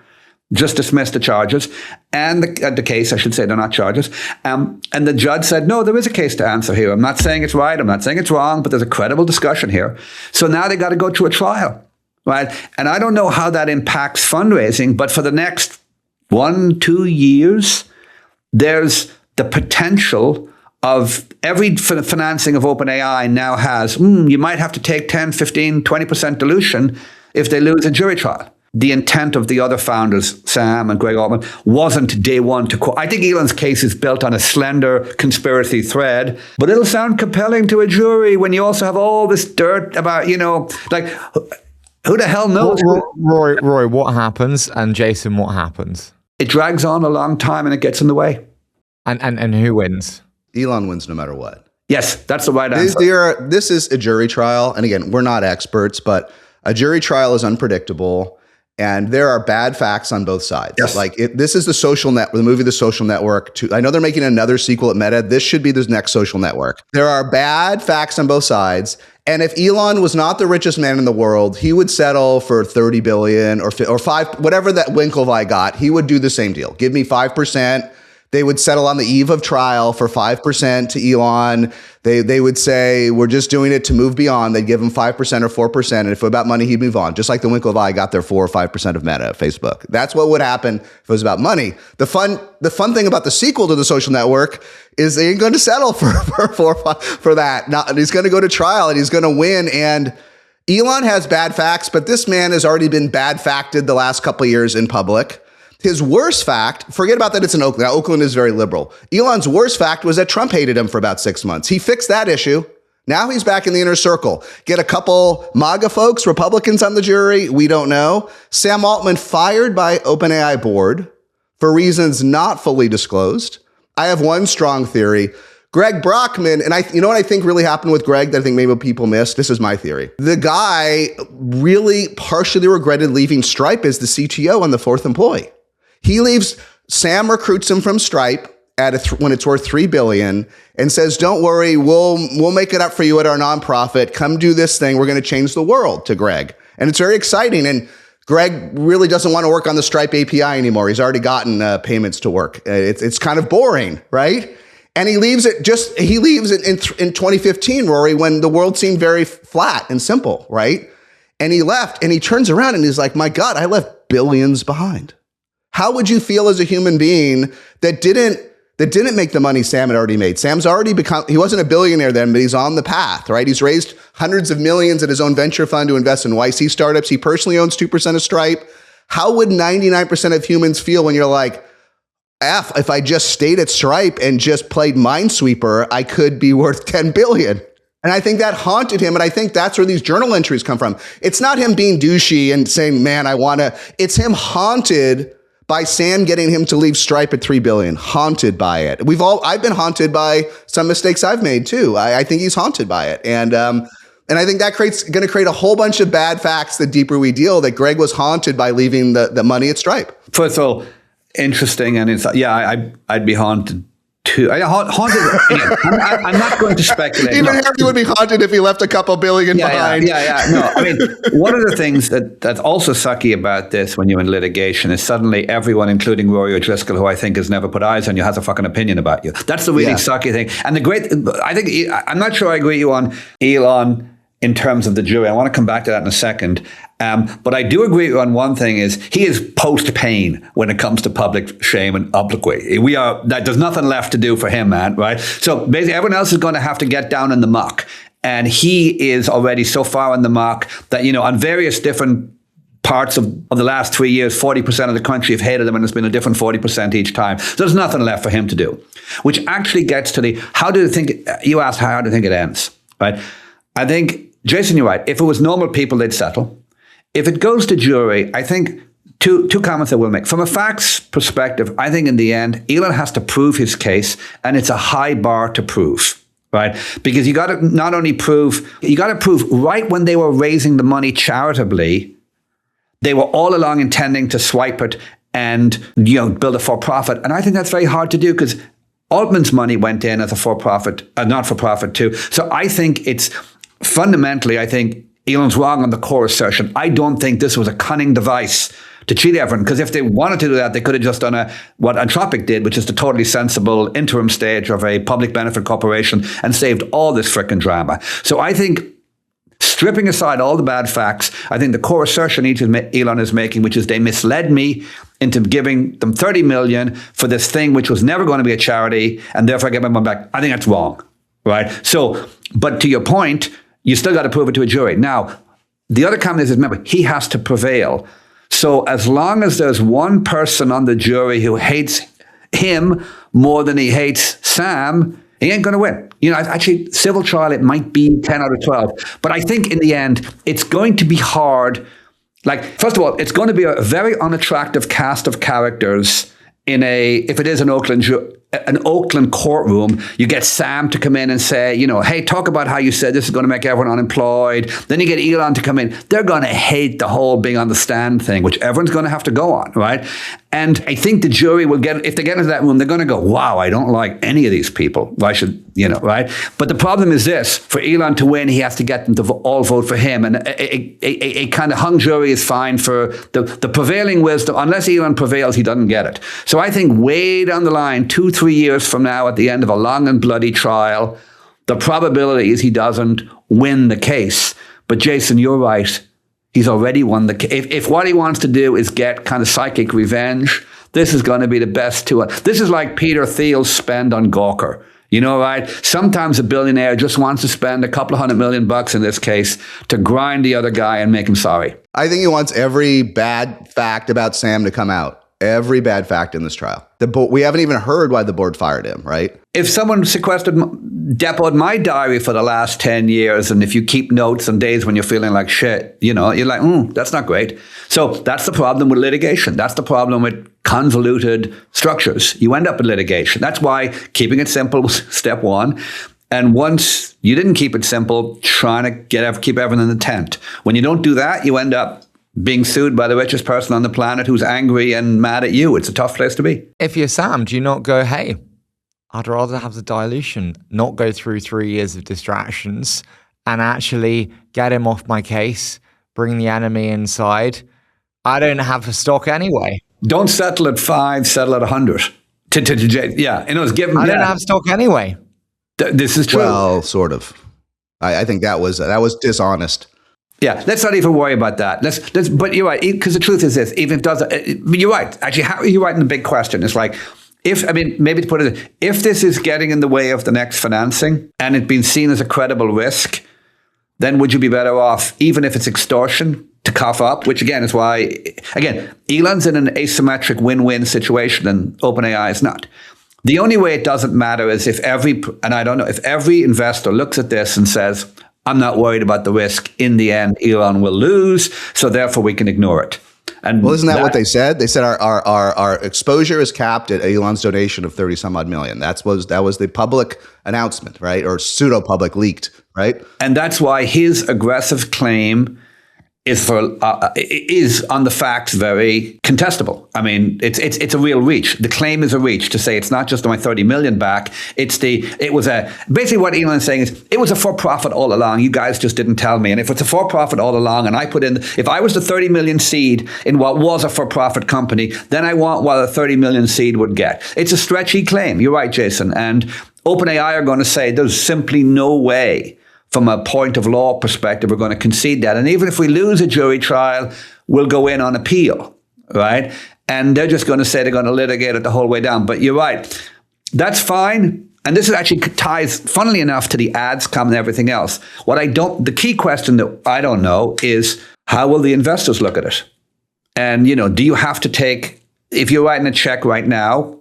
Speaker 2: Just dismiss the charges. And the case, I should say, they're not charges. And the judge said, no, there is a case to answer here. I'm not saying it's right. I'm not saying it's wrong, but there's a credible discussion here. So now they got to go to a trial, right? And I don't know how that impacts fundraising, but for the next 1-2 years, there's the potential of every financing of OpenAI now has, you might have to take 10, 15, 20% dilution if they lose a jury trial. The intent of the other founders, Sam and Greg Altman, wasn't day one to quote. I think Elon's case is built on a slender conspiracy thread, but it'll sound compelling to a jury when you also have all this dirt about, like, who the hell knows?
Speaker 4: Rory, what happens? And Jason, what happens?
Speaker 2: It drags on a long time and it gets in the way.
Speaker 4: And who wins?
Speaker 1: Elon wins no matter what.
Speaker 2: Yes, that's the right answer.
Speaker 1: This is a jury trial. And again, we're not experts, but a jury trial is unpredictable. And there are bad facts on both sides.
Speaker 2: Yes.
Speaker 1: This is the movie The Social Network. I know they're making another sequel at Meta. This should be the next Social Network. There are bad facts on both sides. And if Elon was not the richest man in the world, he would settle for 30 billion or 5, whatever that Winklevi got. He would do the same deal. Give me 5%. They would settle on the eve of trial for 5% to Elon. They would say, we're just doing it to move beyond. They'd give him 5% or 4%. And if it was about money, he'd move on. Just like the Winklevi got their 4 or 5% of Meta, Facebook. That's what would happen if it was about money. The fun thing about the sequel to The Social Network is they ain't going to settle for that. He's going to go to trial and he's going to win. And Elon has bad facts, but this man has already been bad facted the last couple of years in public. His worst fact, forget about that it's in Oakland. Now, Oakland is very liberal. Elon's worst fact was that Trump hated him for about 6 months. He fixed that issue. Now he's back in the inner circle. Get a couple MAGA folks, Republicans on the jury. We don't know. Sam Altman fired by OpenAI board for reasons not fully disclosed. I have one strong theory. Greg Brockman, and you know what I think really happened with Greg that I think maybe people missed? This is my theory. The guy really partially regretted leaving Stripe as the CTO and the 4th employee. He leaves, Sam recruits him from Stripe when it's worth $3 billion and says, don't worry, we'll make it up for you at our nonprofit. Come do this thing. We're going to change the world to Greg. And it's very exciting. And Greg really doesn't want to work on the Stripe API anymore. He's already gotten payments to work. It's kind of boring, right? And he leaves it in 2015, Rory, when the world seemed very flat and simple, right? And he left and he turns around and he's like, my God, I left billions behind. How would you feel as a human being that didn't make the money Sam had already made? Sam's already he wasn't a billionaire then, but he's on the path, right? He's raised hundreds of millions at his own venture fund to invest in YC startups. He personally owns 2% of Stripe. How would 99% of humans feel when you're like, if I just stayed at Stripe and just played Minesweeper, I could be worth 10 billion. And I think that haunted him. And I think that's where these journal entries come from. It's not him being douchey and saying, man, it's him haunted by Sam getting him to leave Stripe at 3 billion, haunted by it. I've been haunted by some mistakes I've made too. I think he's haunted by it. And And I think that going to create a whole bunch of bad facts the deeper we deal, that Greg was haunted by leaving the money at Stripe.
Speaker 2: First of all, interesting. And I'd be haunted too. Haunted. Again, I'm not going to speculate.
Speaker 1: Even Harry would be haunted if he left a couple billion behind.
Speaker 2: No, I mean, one of the things that's also sucky about this when you're in litigation is suddenly everyone, including Rory O'Driscoll, who I think has never put eyes on you, has a fucking opinion about you. That's the really sucky thing. And I'm not sure I agree with you on Elon in terms of the jury. I want to come back to that in a second. But I do agree on one thing is he is post-pain when it comes to public shame and obloquy. There's nothing left to do for him, man, right? So basically everyone else is going to have to get down in the muck. And he is already so far in the muck that, on various different parts of the last 3 years, 40% of the country have hated him, and it's been a different 40% each time. So there's nothing left for him to do, which actually gets to you asked how do you think it ends, right? I think, Jason, you're right. If it was normal people, they'd settle. If it goes to jury, I think two comments I will make. From a facts perspective, I think in the end, Elon has to prove his case, and it's a high bar to prove, right? Because you got to not only prove right when they were raising the money charitably, they were all along intending to swipe it and build a for-profit. And I think that's very hard to do because Altman's money went in as a for-profit, not-for-profit too. So I think it's fundamentally, I think Elon's wrong on the core assertion. I don't think this was a cunning device to cheat everyone, because if they wanted to do that, they could have just done what Anthropic did, which is the totally sensible interim stage of a public benefit corporation, and saved all this frickin' drama. So I think, stripping aside all the bad facts, I think the core assertion Elon is making, which is they misled me into giving them 30 million for this thing which was never going to be a charity, and therefore I get my money back. I think that's wrong, right? So, but to your point, you still got to prove it to a jury. Now, the other comment is, remember, he has to prevail. So as long as there's one person on the jury who hates him more than he hates Sam, he ain't going to win. Actually, civil trial, it might be 10 out of 12. But I think in the end, it's going to be hard. First of all, it's going to be a very unattractive cast of characters if it is an Oakland courtroom. You get Sam to come in and say, hey, talk about how you said this is going to make everyone unemployed. Then you get Elon to come in. They're going to hate the whole being on the stand thing, which everyone's going to have to go on, right? And I think the jury will if they get into that room, they're going to go, wow, I don't like any of these people. Why should, right? But the problem is this: for Elon to win, he has to get them to all vote for him. And a kind of hung jury is fine for the prevailing wisdom. Unless Elon prevails, he doesn't get it. So I think way down the line, 2-3 years from now, at the end of a long and bloody trial, the probability is he doesn't win the case. But Jason, you're right. He's already won the case. If what he wants to do is get kind of psychic revenge, this is going to be the best to it. This is like Peter Thiel's spend on Gawker. Right? Sometimes a billionaire just wants to spend a couple of $100 million in this case to grind the other guy and make him sorry.
Speaker 1: I think he wants every bad fact about Sam to come out. Every bad fact in this trial. We haven't even heard why the board fired him, right?
Speaker 2: If someone depoted my diary for the last 10 years, and if you keep notes on days when you're feeling like shit, you're like, that's not great. So that's the problem with litigation. That's the problem with convoluted structures. You end up in litigation. That's why keeping it simple was step one. And once you didn't keep it simple, trying to keep everything in the tent. When you don't do that, you end up being sued by the richest person on the planet who's angry and mad at you. It's a tough place to be.
Speaker 4: If you're Sam, do you not go, hey, I'd rather have the dilution, not go through 3 years of distractions, and actually get him off my case, bring the enemy inside? I don't have a stock anyway.
Speaker 2: Don't settle at 5, settle at 100. Yeah, I
Speaker 4: don't have stock anyway.
Speaker 2: This is true.
Speaker 1: Well, sort of. I think that was dishonest.
Speaker 2: Yeah, let's not even worry about that. But you're right, because the truth is this: even if it does, you're right. Actually, how are you right in the big question? It's like, maybe to put it, if this is getting in the way of the next financing and it's been seen as a credible risk, then would you be better off, even if it's extortion, to cough up? Which again is why, Elon's in an asymmetric win-win situation and OpenAI is not. The only way it doesn't matter is if every investor looks at this and says, I'm not worried about the risk. In the end, Elon will lose, so therefore we can ignore it. And
Speaker 1: Well, isn't that what they said? They said our exposure is capped at Elon's donation of 30 some odd million. That was the public announcement, right? Or pseudo public leaked, right?
Speaker 2: And that's why his aggressive claim is on the facts very contestable. I mean, it's a real reach. The claim is a reach to say it's not just my 30 million back. Basically what Elon is saying is it was a for-profit all along. You guys just didn't tell me. And if it's a for-profit all along, and if I was the 30 million seed in what was a for-profit company, then I want what a 30 million seed would get. It's a stretchy claim. You're right, Jason. And OpenAI are going to say there's simply no way, from a point of law perspective, we're going to concede that. And even if we lose a jury trial, we'll go in on appeal, right? And they're just going to say they're going to litigate it the whole way down. But you're right. That's fine. And this actually ties, funnily enough, to the ads come and everything else. The key question that I don't know is, how will the investors look at it? And, do you have to if you're writing a check right now,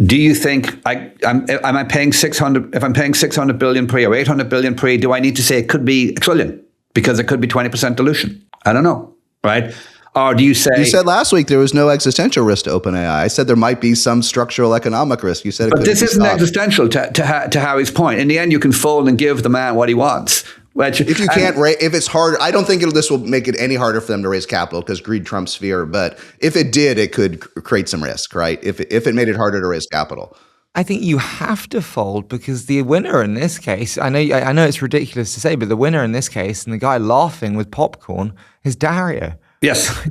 Speaker 2: do you think am I paying 600? If I'm paying 600 billion pre or 800 billion pre, do I need to say it could be a trillion because it could be 20% dilution? I don't know, right? Or do you say...
Speaker 1: You said last week there was no existential risk to OpenAI. I said there might be some structural economic risk. You said,
Speaker 2: but this isn't existential to Harry's point. In the end, you can fold and give the man what he wants.
Speaker 1: If you can't if it's hard, I don't think this will make it any harder for them to raise capital because greed trumps fear. But if it did, it could create some risk, right? If it made it harder to raise capital.
Speaker 4: I think you have to fold because the winner in this case, I know it's ridiculous to say, but the winner in this case, and the guy laughing with popcorn, is Dario.
Speaker 2: Yes.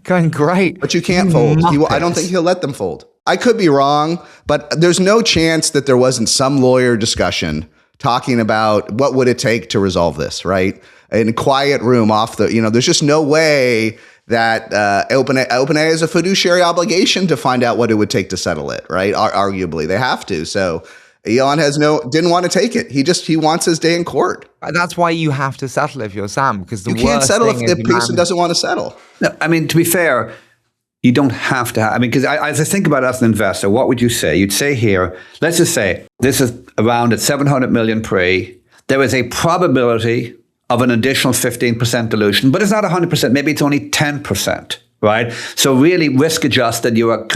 Speaker 4: Going, great.
Speaker 1: But you can't fold. I don't think he'll let them fold. I could be wrong, but there's no chance that there wasn't some lawyer discussion talking about what would it take to resolve this, right? In a quiet room there's just no way that OpenAI has a fiduciary obligation to find out what it would take to settle it, right? Arguably, they have to. So Elon didn't want to take it. He wants his day in court.
Speaker 4: That's why you have to settle if you're Sam, because you
Speaker 1: can't settle if the person doesn't want to settle.
Speaker 2: No, I mean, to be fair, you don't have to because as I think about it as an investor, what would you say? You'd say here, let's just say this is around at 700 million pre. There is a probability of an additional 15% dilution, but it's not 100%. Maybe it's only 10%, right? So really risk adjusted, you are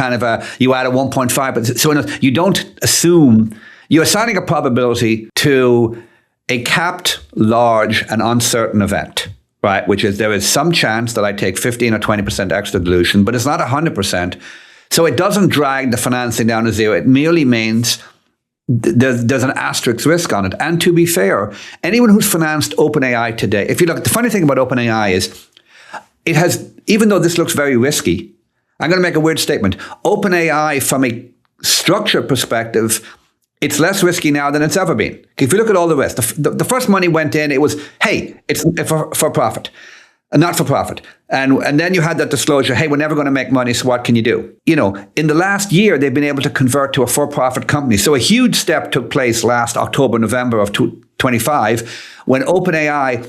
Speaker 2: you add a 1.5%. So you don't assume, you're assigning a probability to a capped, large, and uncertain event. Right, which is there is some chance that I take 15 or 20% extra dilution, but it's not 100%. So it doesn't drag the financing down to zero. It merely means there's an asterisk risk on it. And to be fair, anyone who's financed OpenAI today, if you look, the funny thing about OpenAI is it has, even though this looks very risky, I'm going to make a weird statement. OpenAI, from a structure perspective, it's less risky now than it's ever been. If you look at all the rest, the first money went in, it was, hey, it's for profit, not for profit. And then you had that disclosure, hey, we're never going to make money, so what can you do? In the last year, they've been able to convert to a for-profit company. So a huge step took place last October, November of 2025, when OpenAI,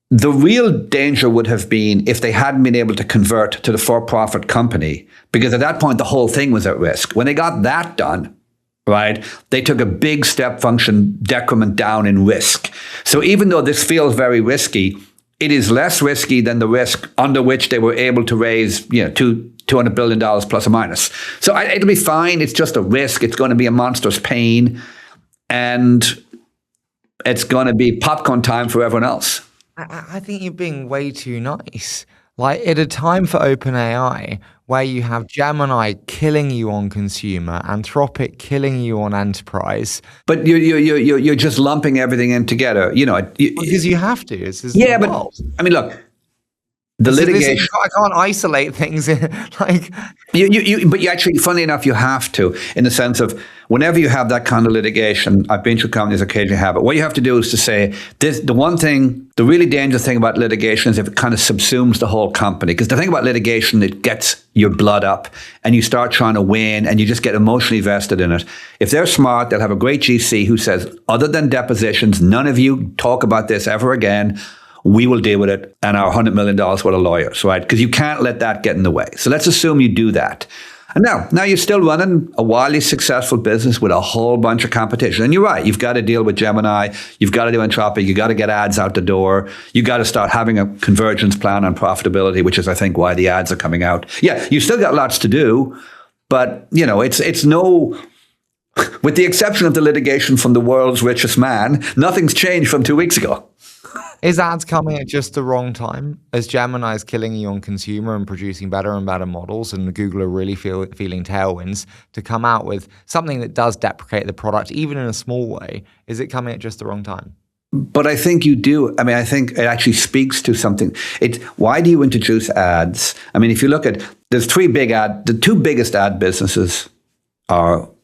Speaker 2: the real danger would have been if they hadn't been able to convert to the for-profit company, because at that point, the whole thing was at risk. When they got that done, right, they took a big step function decrement down in risk. So even though this feels very risky, it is less risky than the risk under which they were able to raise, $200 billion plus or minus. So it'll be fine. It's just a risk. It's going to be a monstrous pain, and it's going to be popcorn time for everyone else.
Speaker 4: I think you're being way too nice. Like, at a time for OpenAI, where you have Gemini killing you on consumer, Anthropic killing you on enterprise.
Speaker 2: But you're just lumping everything in together,
Speaker 4: because you have to.
Speaker 2: Yeah, but look, the litigation.
Speaker 4: I can't isolate things. But
Speaker 2: you actually, funnily enough, you have to, in the sense of whenever you have that kind of litigation. I've been through companies occasionally have it. What you have to do is to say this. The really dangerous thing about litigation is if it kind of subsumes the whole company. Because the thing about litigation, it gets your blood up, and you start trying to win, and you just get emotionally vested in it. If they're smart, they'll have a great GC who says, other than depositions, none of you talk about this ever again. We will deal with it, and our $100 million worth of lawyers, right? Because you can't let that get in the way. So let's assume you do that. And now you're still running a wildly successful business with a whole bunch of competition. And you're right, you've got to deal with Gemini, you've got to do Anthropic, you've got to get ads out the door, you've got to start having a convergence plan on profitability, which is, I think, why the ads are coming out. Yeah, you've still got lots to do, but, it's no... With the exception of the litigation from the world's richest man, nothing's changed from 2 weeks ago.
Speaker 4: Is ads coming at just the wrong time? As Gemini is killing you on consumer and producing better and better models, and Google are really feeling tailwinds to come out with something that does deprecate the product, even in a small way, is it coming at just the wrong time?
Speaker 2: But I think you do. I mean, I think it actually speaks to something. Why do you introduce ads? I mean, if you look at, there's the two biggest ad businesses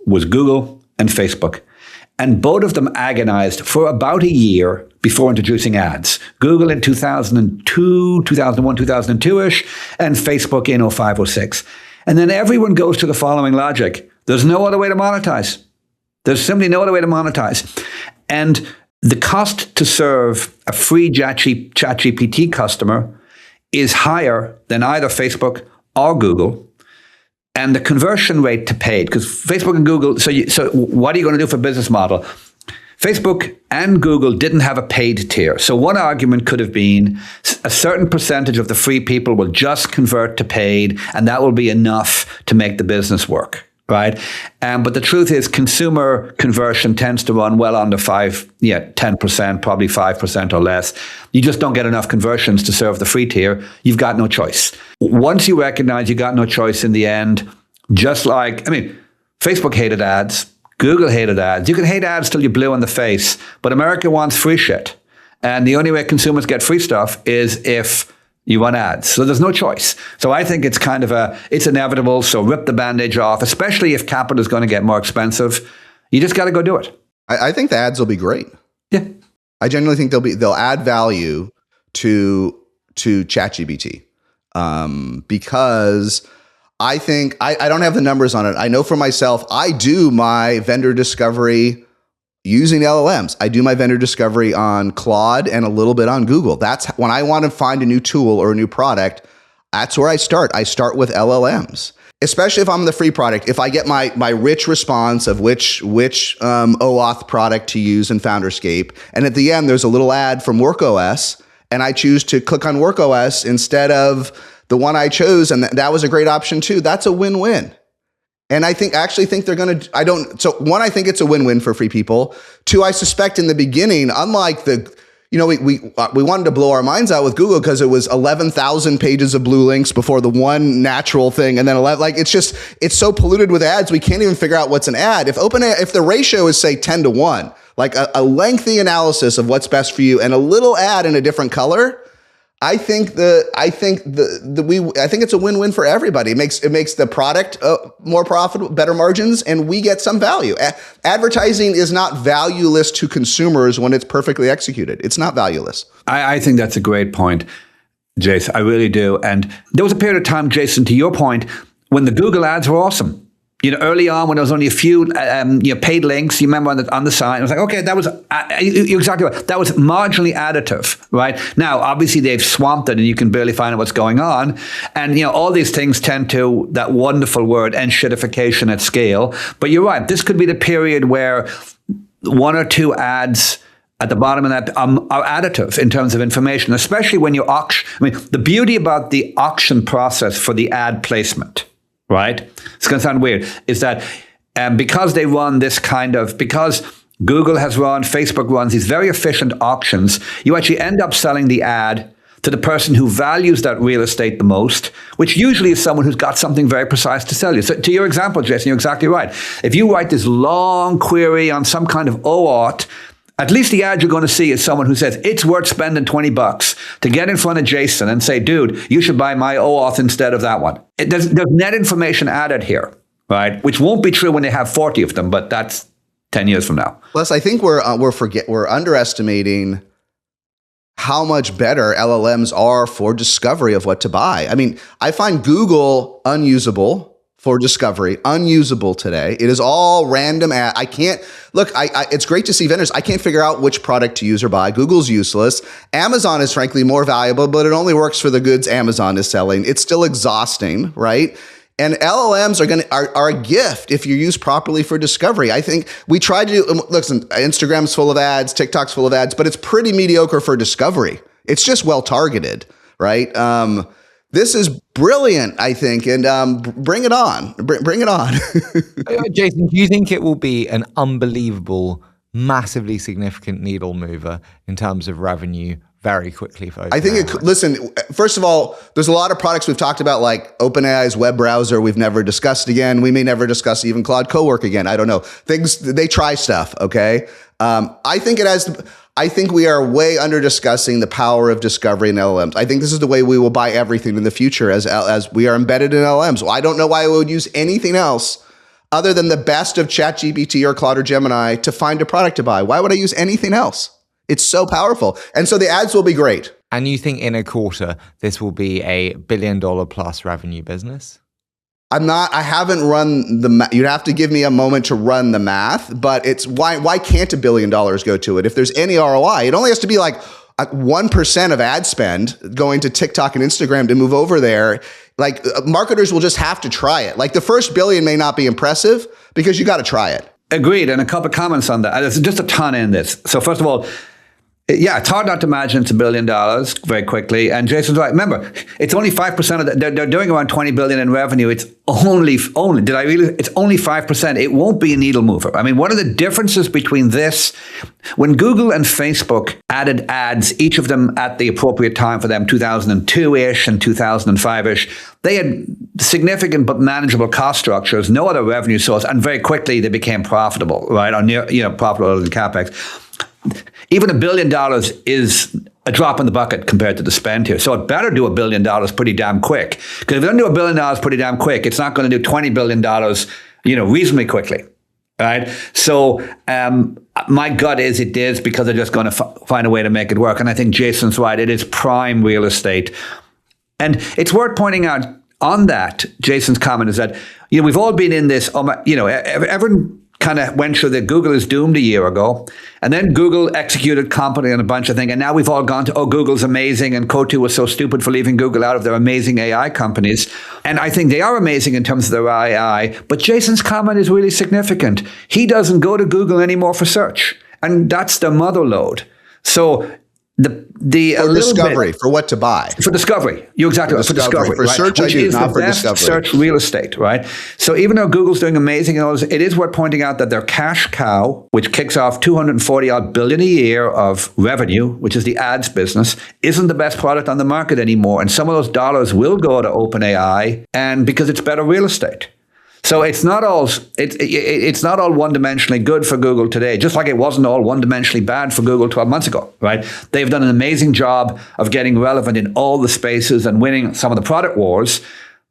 Speaker 2: was Google and Facebook. And both of them agonized for about a year before introducing ads. Google in 2002, 2001, 2002-ish, and Facebook in 05, 06. And then everyone goes to the following logic. There's no other way to monetize. There's simply no other way to monetize. And the cost to serve a free ChatGPT customer is higher than either Facebook or Google. And the conversion rate to paid, because Facebook and Google, so what are you going to do for business model? Facebook and Google didn't have a paid tier. So one argument could have been a certain percentage of the free people will just convert to paid, and that will be enough to make the business work, right? But the truth is consumer conversion tends to run well under 10%, probably 5% or less. You just don't get enough conversions to serve the free tier. You've got no choice. Once you recognize you got no choice in the end, Facebook hated ads, Google hated ads. You can hate ads till you're blue in the face, but America wants free shit. And the only way consumers get free stuff is if you run ads. So there's no choice. So I think it's it's inevitable. So rip the bandage off, especially if capital is going to get more expensive. You just got to go do it.
Speaker 1: I think the ads will be great.
Speaker 2: Yeah.
Speaker 1: I genuinely think they'll add value to ChatGPT. Because I think, I don't have the numbers on it. I know for myself, I do my vendor discovery using LLMs. I do my vendor discovery on Claude and a little bit on Google. That's when I want to find a new tool or a new product. That's where I start. I start with LLMs, especially if I'm the free product. If I get my rich response of which OAuth product to use in Founderscape, and at the end, there's a little ad from WorkOS, and I choose to click on WorkOS instead of the one I chose, and that was a great option too. That's a win-win. And I actually think they're going to, so one, I think it's a win-win for free people. Two, I suspect in the beginning, unlike we wanted to blow our minds out with Google because it was 11,000 pages of blue links before the one natural thing. And then it's so polluted with ads, we can't even figure out what's an ad. If the ratio is say 10-1, like a lengthy analysis of what's best for you and a little ad in a different color, I think it's a win-win for everybody. It makes the product more profitable, better margins, and we get some value. Advertising is not valueless to consumers when it's perfectly executed. It's not valueless.
Speaker 2: I think that's a great point, Jason. I really do. And there was a period of time, Jason, to your point, when the Google ads were awesome. Early on when there was only a few paid links, you remember on the side, I was like, okay, that was, you're exactly right. That was marginally additive, right? Now, obviously they've swamped it and you can barely find out what's going on. And, all these things tend to, that wonderful word, enshittification at scale. But you're right. This could be the period where one or two ads at the bottom of that are additive in terms of information, especially when you auction. The beauty about the auction process for the ad placement, right? It's going to sound weird, is that because they run because Google has run, Facebook runs these very efficient auctions, you actually end up selling the ad to the person who values that real estate the most, which usually is someone who's got something very precise to sell you. So to your example, Jason, you're exactly right. If you write this long query on some kind of OAuth, at least the ad you're going to see is someone who says, it's worth spending $20 to get in front of Jason and say, dude, you should buy my OAuth instead of that one. There's net information added here, right? Which won't be true when they have 40 of them, but that's 10 years from now.
Speaker 1: Plus, I think we're underestimating how much better LLMs are for discovery of what to buy. I find Google unusable for discovery, unusable today. It is all random ad. I can't look. It's great to see vendors. I can't figure out which product to use or buy. Google's useless. Amazon is frankly more valuable, but it only works for the goods Amazon is selling. It's still exhausting, right? And LLMs are a gift if you use properly for discovery. I think we try to do, listen, Instagram's full of ads, TikTok's full of ads, but it's pretty mediocre for discovery. It's just well targeted, right? This is brilliant, I think, and bring it on. Bring it on.
Speaker 4: Jason, do you think it will be an unbelievable, massively significant needle mover in terms of revenue very quickly for OpenAI?
Speaker 1: I think listen, first of all, there's a lot of products we've talked about, like OpenAI's web browser we've never discussed again. We may never discuss even Claude Cowork again. I don't know. They try stuff, okay? I think we are way under discussing the power of discovery in LLMs. I think this is the way we will buy everything in the future as we are embedded in LLMs. Well, I don't know why I would use anything else other than the best of ChatGPT or Claude or Gemini to find a product to buy. Why would I use anything else? It's so powerful. And so the ads will be great.
Speaker 4: And you think in a quarter, this will be a $1 billion plus revenue business?
Speaker 1: I haven't run the math. You'd have to give me a moment to run the math, but it's why can't $1 billion go to it? If there's any ROI, it only has to be like 1% of ad spend going to TikTok and Instagram to move over there. Like marketers will just have to try it. Like the first billion may not be impressive because you got to try it.
Speaker 2: Agreed. And a couple of comments on that. There's just a ton in this. So first of all, yeah, it's hard not to imagine it's $1 billion very quickly. And Jason's right. Remember, it's only 5% of that. They're doing around 20 billion in revenue. It's only, it's only 5%. It won't be a needle mover. I mean, one of the differences between this, when Google and Facebook added ads, each of them at the appropriate time for them, 2002-ish and 2005-ish, they had significant but manageable cost structures, no other revenue source, and very quickly they became profitable, right? Or near, profitable other than CapEx. Even $1 billion is a drop in the bucket compared to the spend here. So it better do $1 billion pretty damn quick. Because if it doesn't do $1 billion pretty damn quick, it's not going to do $20 billion, reasonably quickly, right? So my gut is it is because they're just going to find a way to make it work. And I think Jason's right. It is prime real estate. And it's worth pointing out on that, Jason's comment is that, we've all been in this, everyone kind of went through that Google is doomed a year ago. And then Google executed competently on a bunch of things. And now we've all gone to, Google's amazing. And Cotu was so stupid for leaving Google out of their amazing AI companies. And I think they are amazing in terms of their AI. But Jason's comment is really significant. He doesn't go to Google anymore for search. And that's the mother lode. So for discovery, for what to buy. For discovery. You're exactly right. For discovery. For search, which is not for discovery. Search real estate, right? So even though Google's doing amazing and all this, it is worth pointing out that their cash cow, which kicks off 240 odd billion a year of revenue, which is the ads business, isn't the best product on the market anymore. And some of those dollars will go to OpenAI, and because it's better real estate. So it's not all one-dimensionally good for Google today, just like it wasn't all one-dimensionally bad for Google 12 months ago, right? They've done an amazing job of getting relevant in all the spaces and winning some of the product wars,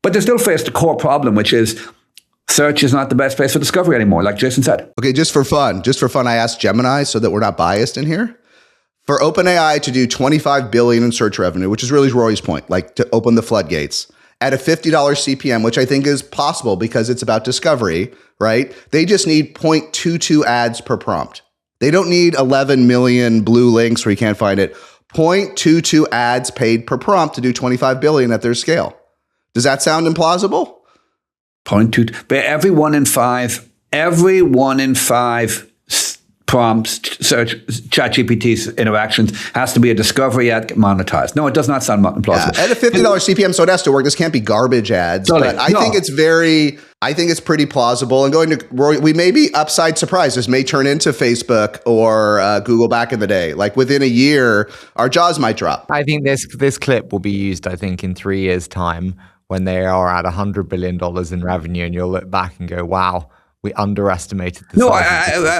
Speaker 2: but they still face the core problem, which is search is not the best place for discovery anymore, like Jason said. Okay, just for fun, I asked Gemini so that we're not biased in here. For OpenAI to do $25 billion in search revenue, which is really Rory's point, like to open the floodgates, at a $50 CPM, which I think is possible because it's about discovery, right? They just need 0.22 ads per prompt. They don't need 11 million blue links where you can't find it. 0.22 ads paid per prompt to do 25 billion at their scale. Does that sound implausible? 0.2. But every one in five prompts, search, ChatGPT's interactions has to be a discovery ad monetized. No, it does not sound implausible. Yeah, at a $50 CPM, so it has to work. This can't be garbage ads. Totally. But I think it's pretty plausible. And going to Rory, we may be upside surprised. This may turn into Facebook or Google back in the day. Like within a year, our jaws might drop. I think this clip will be used, in 3 years' time when they are at $100 billion in revenue, and you'll look back and go, wow, we underestimated the size. No,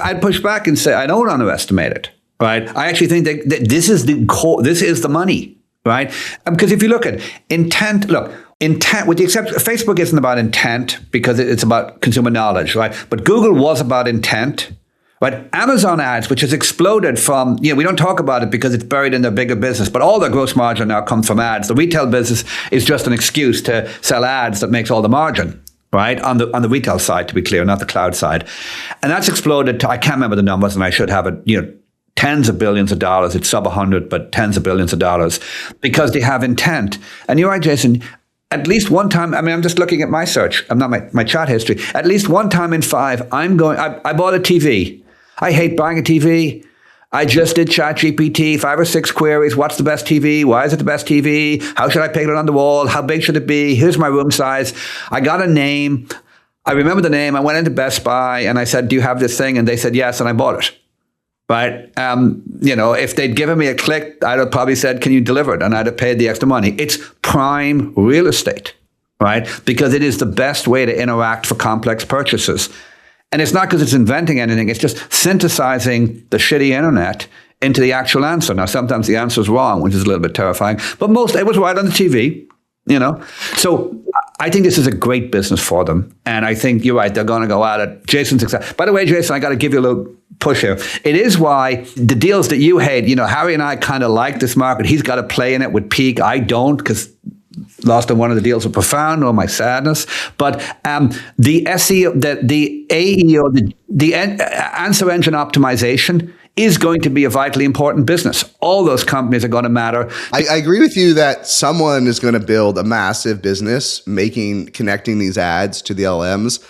Speaker 2: I'd push back and say I don't underestimate it, right? I actually think that this is the core, this is the money, right? Because if you look at intent, with the exception, Facebook isn't about intent because it's about consumer knowledge, right? But Google was about intent, right? Amazon ads, which has exploded from, we don't talk about it because it's buried in their bigger business, but all their gross margin now comes from ads. The retail business is just an excuse to sell ads that makes all the margin. Right? On the retail side, to be clear, not the cloud side. And that's exploded to, I can't remember the numbers and I should have it, tens of billions of dollars. It's sub 100, but tens of billions of dollars because they have intent. And you're right, Jason, at least one time, I mean, I'm just looking at my search. I'm not my chat history. At least one time in 5, I bought a TV. I hate buying a TV. I just did ChatGPT, 5 or 6 queries. What's the best TV? Why is it the best TV? How should I peg it on the wall? How big should it be? Here's my room size. I got a name. I remember the name. I went into Best Buy and I said, do you have this thing? And they said, yes. And I bought it. Right. If they'd given me a click, I'd have probably said, can you deliver it? And I'd have paid the extra money. It's prime real estate, right? Because it is the best way to interact for complex purchases. And it's not because it's inventing anything. It's just synthesizing the shitty internet into the actual answer. Now, sometimes the answer is wrong, which is a little bit terrifying. But it was right on the TV, So I think this is a great business for them. And I think you're right. They're going to go at it. Jason's excited. By the way, Jason, I got to give you a little push here. It is why the deals that you hate, Harry and I kind of like this market. He's got to play in it with Peak. I don't, because lost on one of the deals of Profound, or my sadness. But the SEO, the AEO, the answer engine optimization is going to be a vitally important business. All those companies are going to matter.
Speaker 1: I agree with you that someone is going to build a massive business connecting these ads to the LLMs.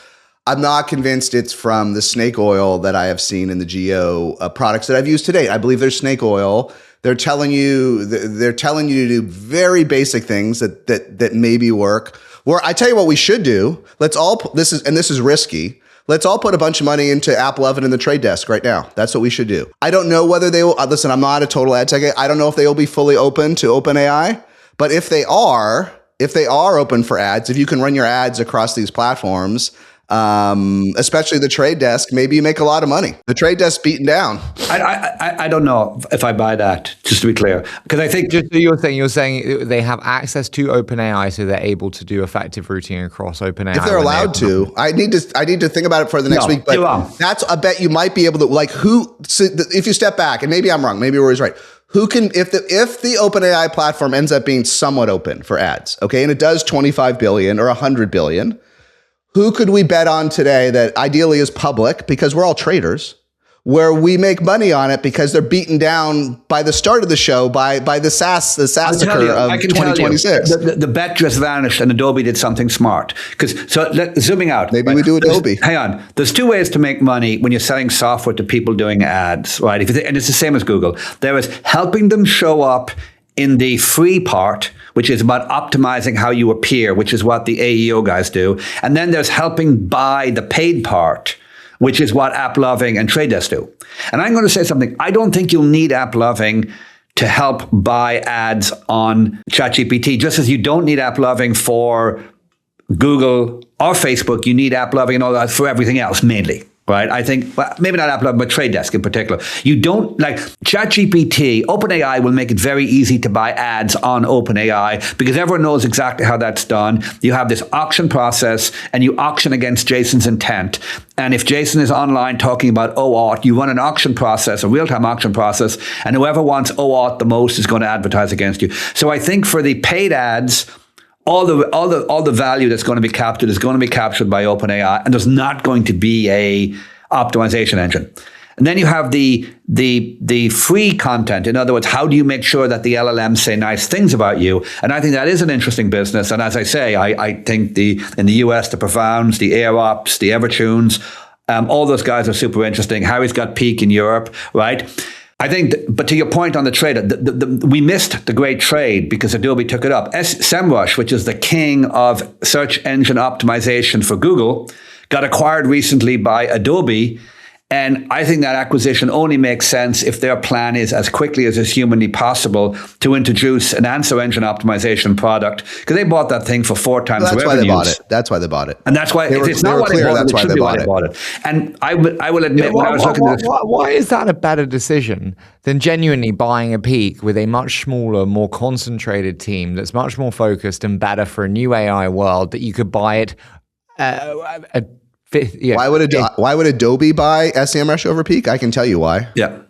Speaker 1: I'm not convinced it's from the snake oil that I have seen in the geo products that I've used to date. I believe there's snake oil. They're telling you to do very basic things that maybe work. Where I tell you what we should do. This is risky. Let's all put a bunch of money into AppLovin and the Trade Desk right now. That's what we should do. I don't know whether they will. Listen, I'm not a total ad tech guy. I don't know if they will be fully open to OpenAI. But if they are open for ads, if you can run your ads across these platforms, especially the Trade Desk, maybe you make a lot of money. The Trade Desk beaten down.
Speaker 2: I don't know if I buy that, just to be clear, because I think
Speaker 4: you're saying they have access to OpenAI, so they're able to do effective routing across OpenAI.
Speaker 1: If they're allowed to, I need to think about it for the next week. But that's a bet you might be able to if you step back, and maybe I'm wrong, maybe Rory's right. Who can, if the OpenAI platform ends up being somewhat open for ads, okay, and it does 25 billion or 100 billion. Who could we bet on today that ideally is public, because we're all traders, where we make money on it because they're beaten down by the start of the show by the SaaS occur of 2026.
Speaker 2: The bet just vanished and Adobe did something smart. Zooming out.
Speaker 1: Maybe we do Adobe.
Speaker 2: Hang on. There's 2 ways to make money when you're selling software to people doing ads, right? And it's the same as Google. There is helping them show up in the free part, which is about optimizing how you appear, which is what the AEO guys do. And then there's helping buy the paid part, which is what AppLovin and Trade Desk do. And I'm going to say something. I don't think you'll need AppLovin to help buy ads on ChatGPT, just as you don't need AppLovin for Google or Facebook. You need AppLovin and all that for everything else, mainly. Right? I think, well, maybe not AppLovin, but Trade Desk in particular. You don't, like ChatGPT, OpenAI will make it very easy to buy ads on OpenAI because everyone knows exactly how that's done. You have this auction process and you auction against Jason's intent. And if Jason is online talking about OAuth, you run an auction process, a real-time auction process, and whoever wants OAuth the most is going to advertise against you. So I think for the paid ads, all the value that's going to be captured is going to be captured by OpenAI, and there's not going to be a optimization engine. And then you have the free content. In other words, how do you make sure that the LLMs say nice things about you? And I think that is an interesting business. And as I say, I think in the US, the Profounds, the AirOps, the Evertunes, all those guys are super interesting. Harry's got Peak in Europe, right? I think, but to your point on the trade, we missed the great trade because Adobe took it up. SEMrush, which is the king of search engine optimization for Google, got acquired recently by Adobe. And I think that acquisition only makes sense if their plan is as quickly as is humanly possible to introduce an answer engine optimization product, because they bought that thing for 4 times
Speaker 1: that's
Speaker 2: revenues.
Speaker 1: That's why they bought it.
Speaker 2: And that's why it's not what they bought, it should be why they bought it. And I will admit, when I was looking at this,
Speaker 4: why is that a better decision than genuinely buying a Peak with a much smaller, more concentrated team that's much more focused and better for a new AI world that you could buy it
Speaker 1: Why would Adobe buy SEMrush over Peak? I can tell you why.
Speaker 2: Yeah.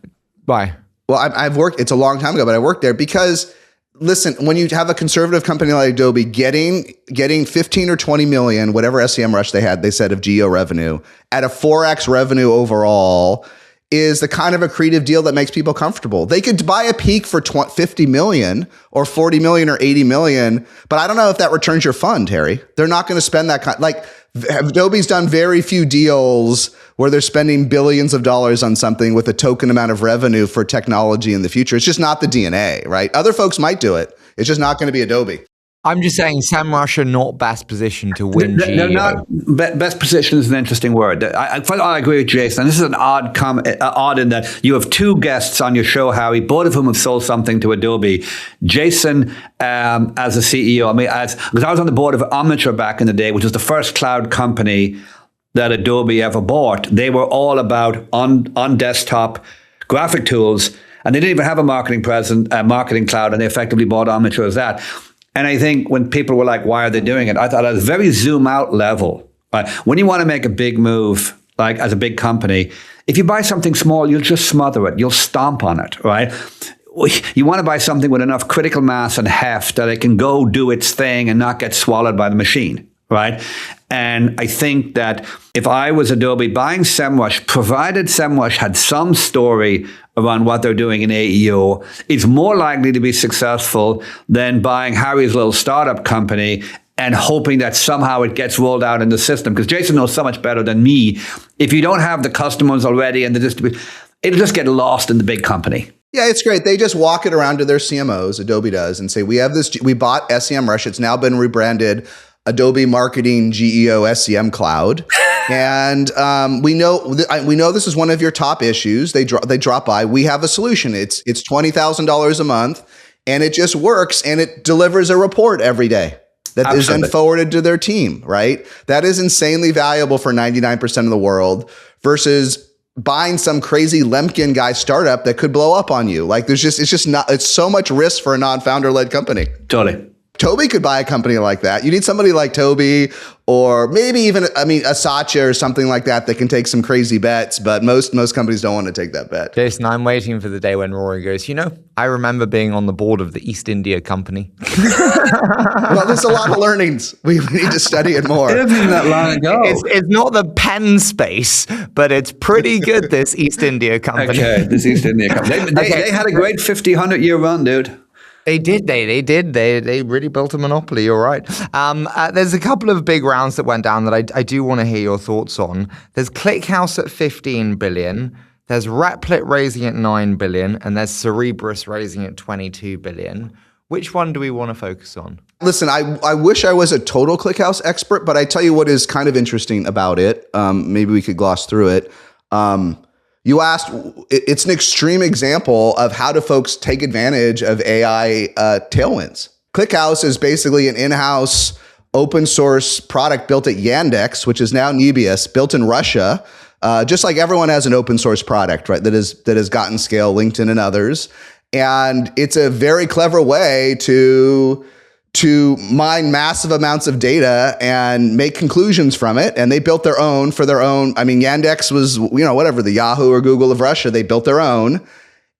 Speaker 4: Why?
Speaker 1: Well, I've worked, it's a long time ago, but I worked there because, listen, when you have a conservative company like Adobe getting 15 or 20 million, whatever SEMrush they said of geo revenue, at a 4x revenue overall, is the kind of accretive deal that makes people comfortable. They could buy a peak for 50 million or 40 million or 80 million, but I don't know if that returns your fund, Harry. They're not going to spend that kind. Like Adobe's done very few deals where they're spending billions of dollars on something with a token amount of revenue for technology in the future. It's just not the DNA, right? Other folks might do it. It's just not going to be Adobe.
Speaker 4: I'm just saying, SEMrush are not best positioned to win GEO.
Speaker 2: They're not, best position is an interesting word. I agree with Jason. This is an odd in that you have two guests on your show, Harry, both of whom have sold something to Adobe. Jason, as a CEO, because I was on the board of Omniture back in the day, which was the first cloud company that Adobe ever bought. They were all about on desktop graphic tools, and they didn't even have a marketing cloud, and they effectively bought Omniture as that. And I think when people were like, why are they doing it? I thought at a very zoom out level, right? When you want to make a big move, like as a big company, if you buy something small, you'll just smother it. You'll stomp on it, right? You want to buy something with enough critical mass and heft that it can go do its thing and not get swallowed by the machine, right? And I think that if I was Adobe buying SEMrush, provided SEMrush had some story around what they're doing in AEO, it's more likely to be successful than buying Harry's little startup company and hoping that somehow it gets rolled out in the system. Because Jason knows so much better than me. If you don't have the customers already and the distribution, it'll just get lost in the big company.
Speaker 1: Yeah, it's great. They just walk it around to their CMOs, Adobe does, and say, we bought SEMrush. It's now been rebranded Adobe Marketing GEO SEM Cloud. And we know this is one of your top issues. They drop by. We have a solution. It's $20,000 a month, and it just works, and it delivers a report every day that is then forwarded to their team, right? That is insanely valuable for 99% of the world versus buying some crazy Lemkin guy startup that could blow up on you. Like it's so much risk for a non-founder led company.
Speaker 2: Totally.
Speaker 1: Toby could buy a company like that. You need somebody like Toby, or maybe even, a Satya or something like that can take some crazy bets, but most companies don't want to take that bet.
Speaker 4: Jason, I'm waiting for the day when Rory goes, I remember being on the board of the East India Company.
Speaker 1: Well, there's a lot of learnings. We need to study it more.
Speaker 2: It isn't that long ago.
Speaker 4: It's not the pen space, but it's pretty good, this East India Company.
Speaker 2: Okay, this East India Company. They had a great 50, 100-year run, dude.
Speaker 4: They did. They really built a monopoly. You're right. There's a couple of big rounds that went down that I do want to hear your thoughts on. There's ClickHouse at 15 billion. There's Replit raising at 9 billion, and there's Cerebrus raising at 22 billion. Which one do we want to focus on?
Speaker 1: Listen, I wish I was a total ClickHouse expert, but I tell you what is kind of interesting about it. Maybe we could gloss through it. You asked, it's an extreme example of how do folks take advantage of AI tailwinds. ClickHouse is basically an in-house open source product built at Yandex, which is now Nebius, built in Russia. Just like everyone has an open source product, right? That has gotten scale, LinkedIn and others. And it's a very clever way to mine massive amounts of data and make conclusions from it. And they built their own for their own. Yandex was, whatever, the Yahoo or Google of Russia, they built their own.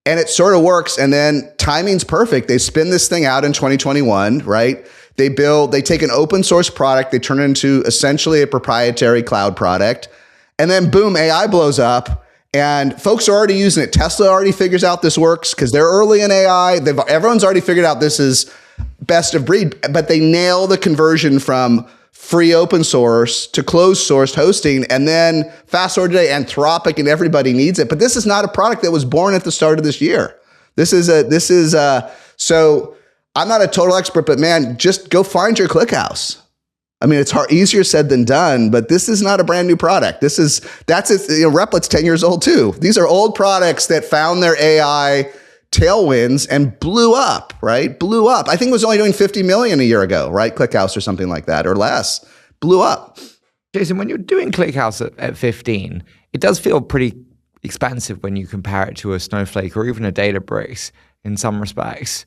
Speaker 1: And it sort of works. And then timing's perfect. They spin this thing out in 2021, right? They take an open source product, they turn it into essentially a proprietary cloud product. And then boom, AI blows up. And folks are already using it. Tesla already figures out this works because they're early in AI. Everyone's already figured out this is best of breed, but they nail the conversion from free open source to closed sourced hosting. And then fast forward today, Anthropic and everybody needs it. But this is not a product that was born at the start of this year. So I'm not a total expert, but man, just go find your ClickHouse. It's easier said than done, but this is not a brand new product. Replit's 10 years old too. These are old products that found their AI tailwinds and blew up, right? Blew up. I think it was only doing 50 million a year ago, right? ClickHouse or something like that, or less. Blew up.
Speaker 4: Jason, when you're doing ClickHouse at 15, it does feel pretty expensive when you compare it to a Snowflake or even a Databricks in some respects.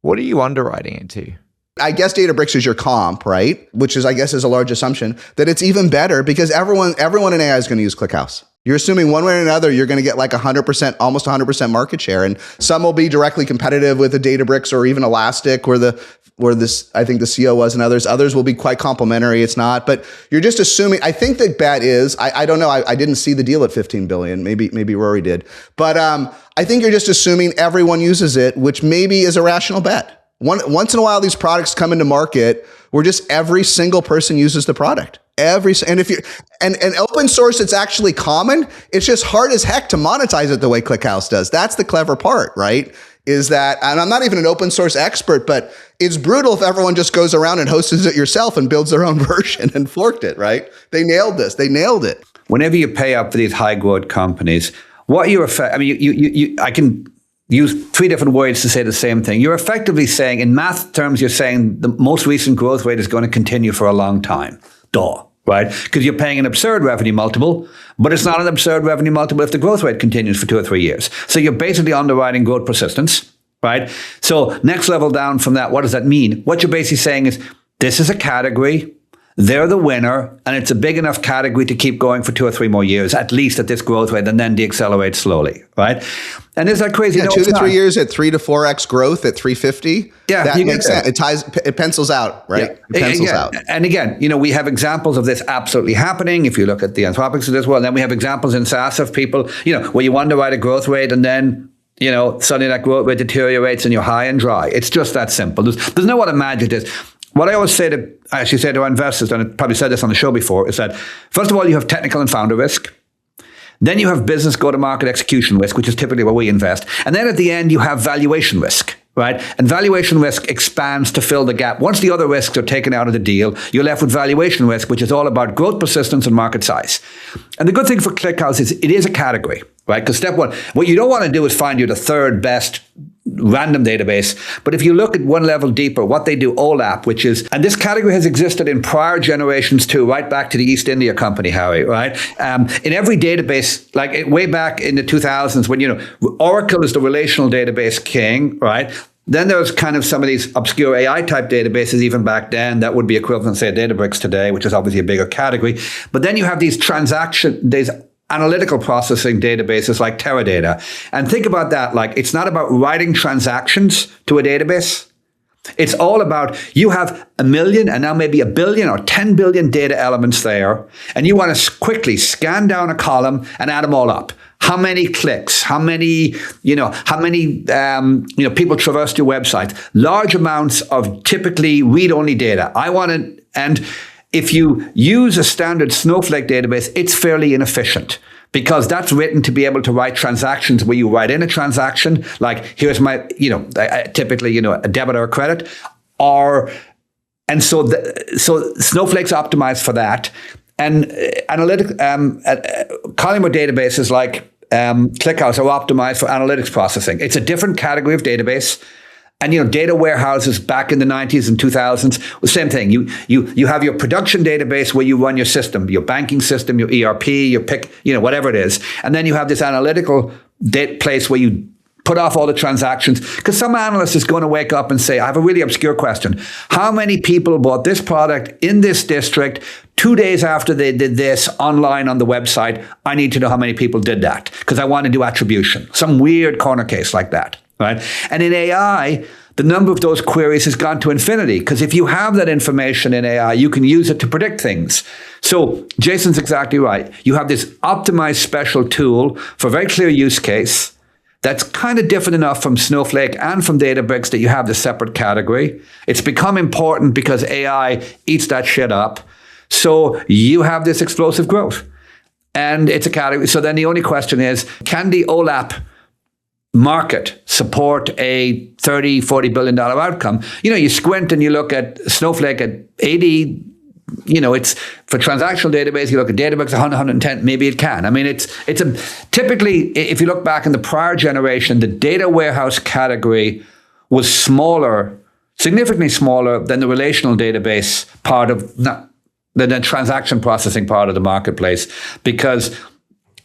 Speaker 4: What are you underwriting it to?
Speaker 1: I guess Databricks is your comp, right? Which is, I guess, is a large assumption that it's even better because everyone in AI is going to use ClickHouse. You're assuming one way or another, you're going to get like 100%, almost 100% market share. And some will be directly competitive with a Databricks or even Elastic where this, I think the CO was, and others will be quite complementary. It's not, but you're just assuming, I think the bet is, I don't know. I didn't see the deal at 15 billion. Maybe Rory did, but I think you're just assuming everyone uses it, which maybe is a rational bet. Once in a while, these products come into market where just every single person uses the product. And if you and open source, it's actually common. It's just hard as heck to monetize it the way ClickHouse does. That's the clever part, right? Is that, and I'm not even an open source expert, but it's brutal if everyone just goes around and hosts it yourself and builds their own version and forked it, right? They nailed this. They nailed it.
Speaker 2: Whenever you pay up for these high growth companies, what you're, I mean, I can use three different words to say the same thing. You're effectively saying, in math terms, you're saying the most recent growth rate is going to continue for a long time. Right? Because you're paying an absurd revenue multiple, but it's not an absurd revenue multiple if the growth rate continues for 2 or 3 years. So you're basically underwriting growth persistence, right? So next level down from that, what does that mean? What you're basically saying is, this is a category, they're the winner, and it's a big enough category to keep going for 2 or 3 more years, at least at this growth rate, and then deaccelerate slowly, right? And is that crazy?
Speaker 1: Yeah,
Speaker 2: no,
Speaker 1: 2 to 3 years at 3 to 4x growth at 350.
Speaker 2: Yeah,
Speaker 1: that makes sense. It pencils out, right?
Speaker 2: Yeah.
Speaker 1: It pencils out.
Speaker 2: And again, we have examples of this absolutely happening. If you look at the Anthropics of this world, then we have examples in SaaS of people, where you underwrite a growth rate and then suddenly that growth rate deteriorates and you're high and dry. It's just that simple. There's no other magic to this. What I always say to our investors, and I probably said this on the show before, is that first of all, you have technical and founder risk. Then you have business go-to-market execution risk, which is typically where we invest. And then at the end, you have valuation risk, right? And valuation risk expands to fill the gap. Once the other risks are taken out of the deal, you're left with valuation risk, which is all about growth, persistence, and market size. And the good thing for ClickHouse is it is a category, right? Because step one, what you don't want to do is find you the third best random database. But if you look at one level deeper, what they do, OLAP, which is, and this category has existed in prior generations too, right back to the East India Company, Harry, right? In every database, like way back in the 2000s when, Oracle is the relational database king, right? Then there's kind of some of these obscure AI type databases even back then that would be equivalent, say, Databricks today, which is obviously a bigger category. But then you have these analytical processing databases like Teradata. And think about that, like it's not about writing transactions to a database. It's all about, you have 1 million and now maybe 1 billion or 10 billion data elements there, and you want to quickly scan down a column and add them all up. How many clicks, how many people traversed your website, large amounts of typically read-only data. And if you use a standard Snowflake database, it's fairly inefficient because that's written to be able to write transactions where you write in a transaction, like here's my, typically, a debit or a credit, so Snowflake's optimized for that. And columnar databases like ClickHouse are optimized for analytics processing. It's a different category of database. And, data warehouses back in the 90s and 2000s, the same thing. You have your production database where you run your system, your banking system, your ERP, your pick, whatever it is. And then you have this analytical place where you put off all the transactions. Because some analyst is going to wake up and say, I have a really obscure question. How many people bought this product in this district 2 days after they did this online on the website? I need to know how many people did that because I want to do attribution. Some weird corner case like that. Right? And in AI, the number of those queries has gone to infinity because if you have that information in AI, you can use it to predict things. So Jason's exactly right. You have this optimized special tool for a very clear use case that's kind of different enough from Snowflake and from Databricks that you have this separate category. It's become important because AI eats that shit up. So you have this explosive growth. And it's a category. So then the only question is, can the OLAP market support a $30, $40 billion outcome? You squint and you look at Snowflake at 80, it's for transactional database, you look at Databricks 100, 110, maybe it can. I mean, it's typically, if you look back in the prior generation, the data warehouse category was smaller, significantly smaller than the relational database part of, the transaction processing part of the marketplace because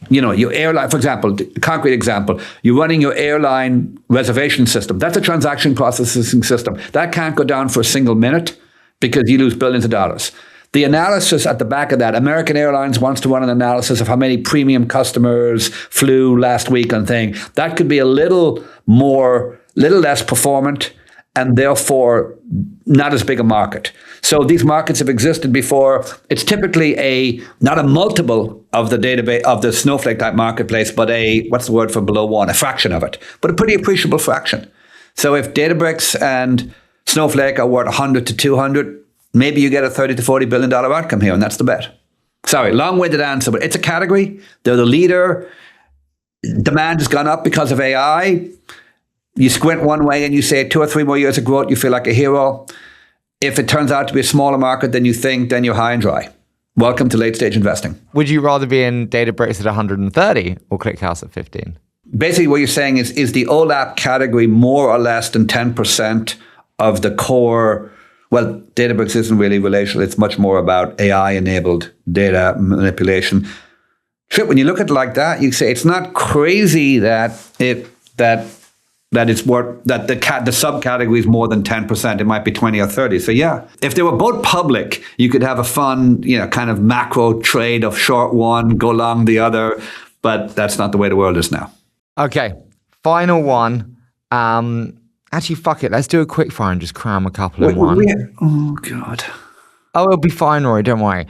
Speaker 2: your airline, for example, concrete example, you're running your airline reservation system. That's a transaction processing system. That can't go down for a single minute because you lose billions of dollars. the analysis at the back of that, American Airlines wants to run an analysis of how many premium customers flew last week and thing. That could be a little less performant and therefore not as big a market. So these markets have existed before. It's typically not a multiple of the database of the Snowflake type marketplace, but what's the word for below one? A fraction of it, but a pretty appreciable fraction. So if Databricks and Snowflake are worth 100 to 200, maybe you get a $30 to $40 billion outcome here, and that's the bet. Sorry, long-winded answer, but it's a category. They're the leader. Demand has gone up because of AI. You squint one way and you say 2 or 3 more years of growth, you feel like a hero. If it turns out to be a smaller market than you think, then you're high and dry. Welcome to late stage investing.
Speaker 4: Would you rather be in Databricks at 130 or ClickHouse at 15?
Speaker 2: Basically, what you're saying is the OLAP category more or less than 10% of the core. Well, Databricks isn't really relational. It's much more about AI-enabled data manipulation. Sure, when you look at it like that, you say it's not crazy that it's worth that the subcategory is more than 10%. It might be 20 or 30. So yeah, if they were both public, you could have a fun, kind of macro trade of short one, go long the other. But that's not the way the world is now.
Speaker 4: Okay, final one. Actually, fuck it. Let's do a quick fire and just cram a couple in one.
Speaker 2: Oh God.
Speaker 4: Oh, it'll be fine, Rory. Don't worry.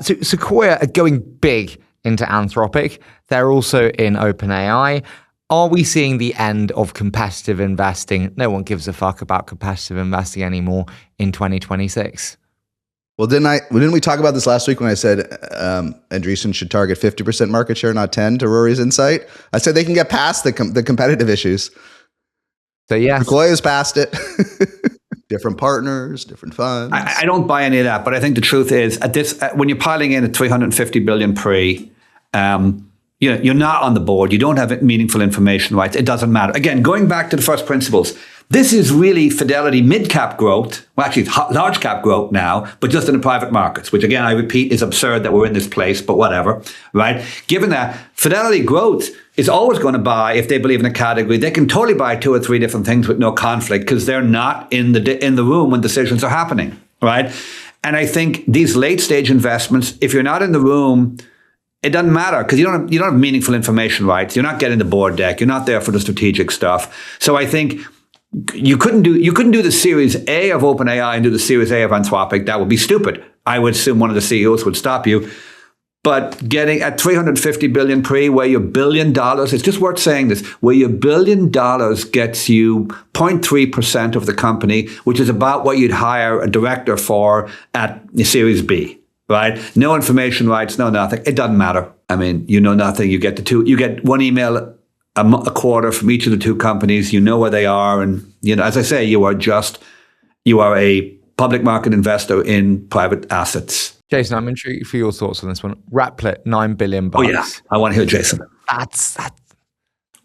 Speaker 4: So Sequoia are going big into Anthropic. They're also in OpenAI. Are we seeing the end of competitive investing? No one gives a fuck about competitive investing anymore in 2026.
Speaker 1: Well, didn't we talk about this last week when I said Andreessen should target 50% market share, not 10, to Rory's insight? I said they can get past the competitive issues.
Speaker 4: So yes.
Speaker 1: Sequoia's past it. Different partners, different funds.
Speaker 2: I don't buy any of that, but I think the truth is when you're piling in at 350 billion pre, you're not on the board. You don't have meaningful information rights. It doesn't matter. Again, going back to the first principles, this is really Fidelity mid-cap growth. Well, actually, large cap growth now, but just in the private markets, which again, I repeat, is absurd that we're in this place, but whatever, right? Given that Fidelity growth is always going to buy, if they believe in a category, they can totally buy 2 or 3 different things with no conflict because they're not in the room when decisions are happening, right? And I think these late stage investments, if you're not in the room, it doesn't matter because you don't have meaningful information rights. You're not getting the board deck. You're not there for the strategic stuff. So I think you couldn't do the Series A of OpenAI and do the Series A of Anthropic. That would be stupid. I would assume one of the CEOs would stop you. But getting at 350 billion pre, where your $1 billion, it's just worth saying this, where your $1 billion gets you 0.3% of the company, which is about what you'd hire a director for at Series B, right? No information rights, no nothing. It doesn't matter. I mean, you know nothing. You get one email a quarter from each of the 2 companies. You know where they are. And, as I say, you are a public market investor in private assets.
Speaker 4: Jason, I'm intrigued for your thoughts on this one. Replit, $9 billion.
Speaker 2: Oh yeah, I want to hear Jason.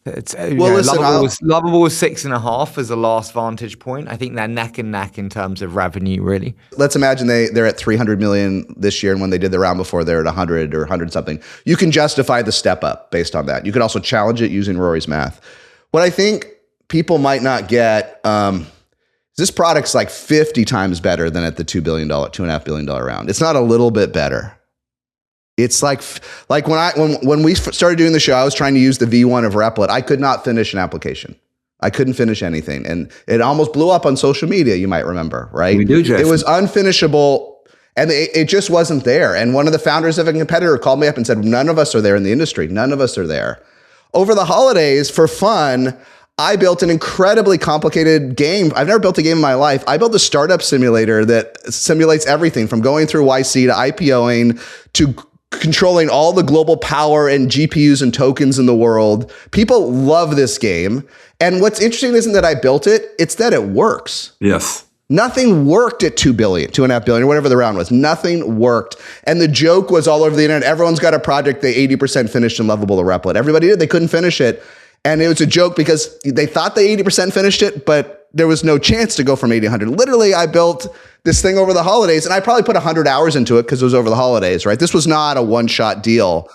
Speaker 1: Listen,
Speaker 4: Lovable was 6.5 as a last vantage point. I think they're neck and neck in terms of revenue, really.
Speaker 1: Let's imagine they're at 300 million this year, and when they did the round before, they're at 100 or 100 something. You can justify the step up based on that. You could also challenge it using Rory's math. What I think people might not get, this product's like 50 times better than at the $2.5 billion round. It's not a little bit better. It's like when we started doing the show, I was trying to use the V1 of Replit. I could not finish an application. I couldn't finish anything. And it almost blew up on social media, you might remember, right?
Speaker 2: We do, Jason.
Speaker 1: It was unfinishable and it just wasn't there. And one of the founders of a competitor called me up and said, none of us are there in the industry. None of us are there. Over the holidays, for fun, I built an incredibly complicated game. I've never built a game in my life. I built a startup simulator that simulates everything from going through YC to IPOing to controlling all the global power and GPUs and tokens in the world. People love this game. And what's interesting isn't that I built it, it's that it works.
Speaker 2: Yes.
Speaker 1: Nothing worked at 2 billion, 2.5 billion, or whatever the round was. Nothing worked. And the joke was all over the internet. Everyone's got a project they 80% finished and lovable to Replit. Everybody did. They couldn't finish it. And it was a joke because they thought they 80% finished it, but there was no chance to go from 80 to 100. Literally, I built this thing over the holidays, and I probably put 100 hours into it because it was over the holidays, right? This was not a one-shot deal.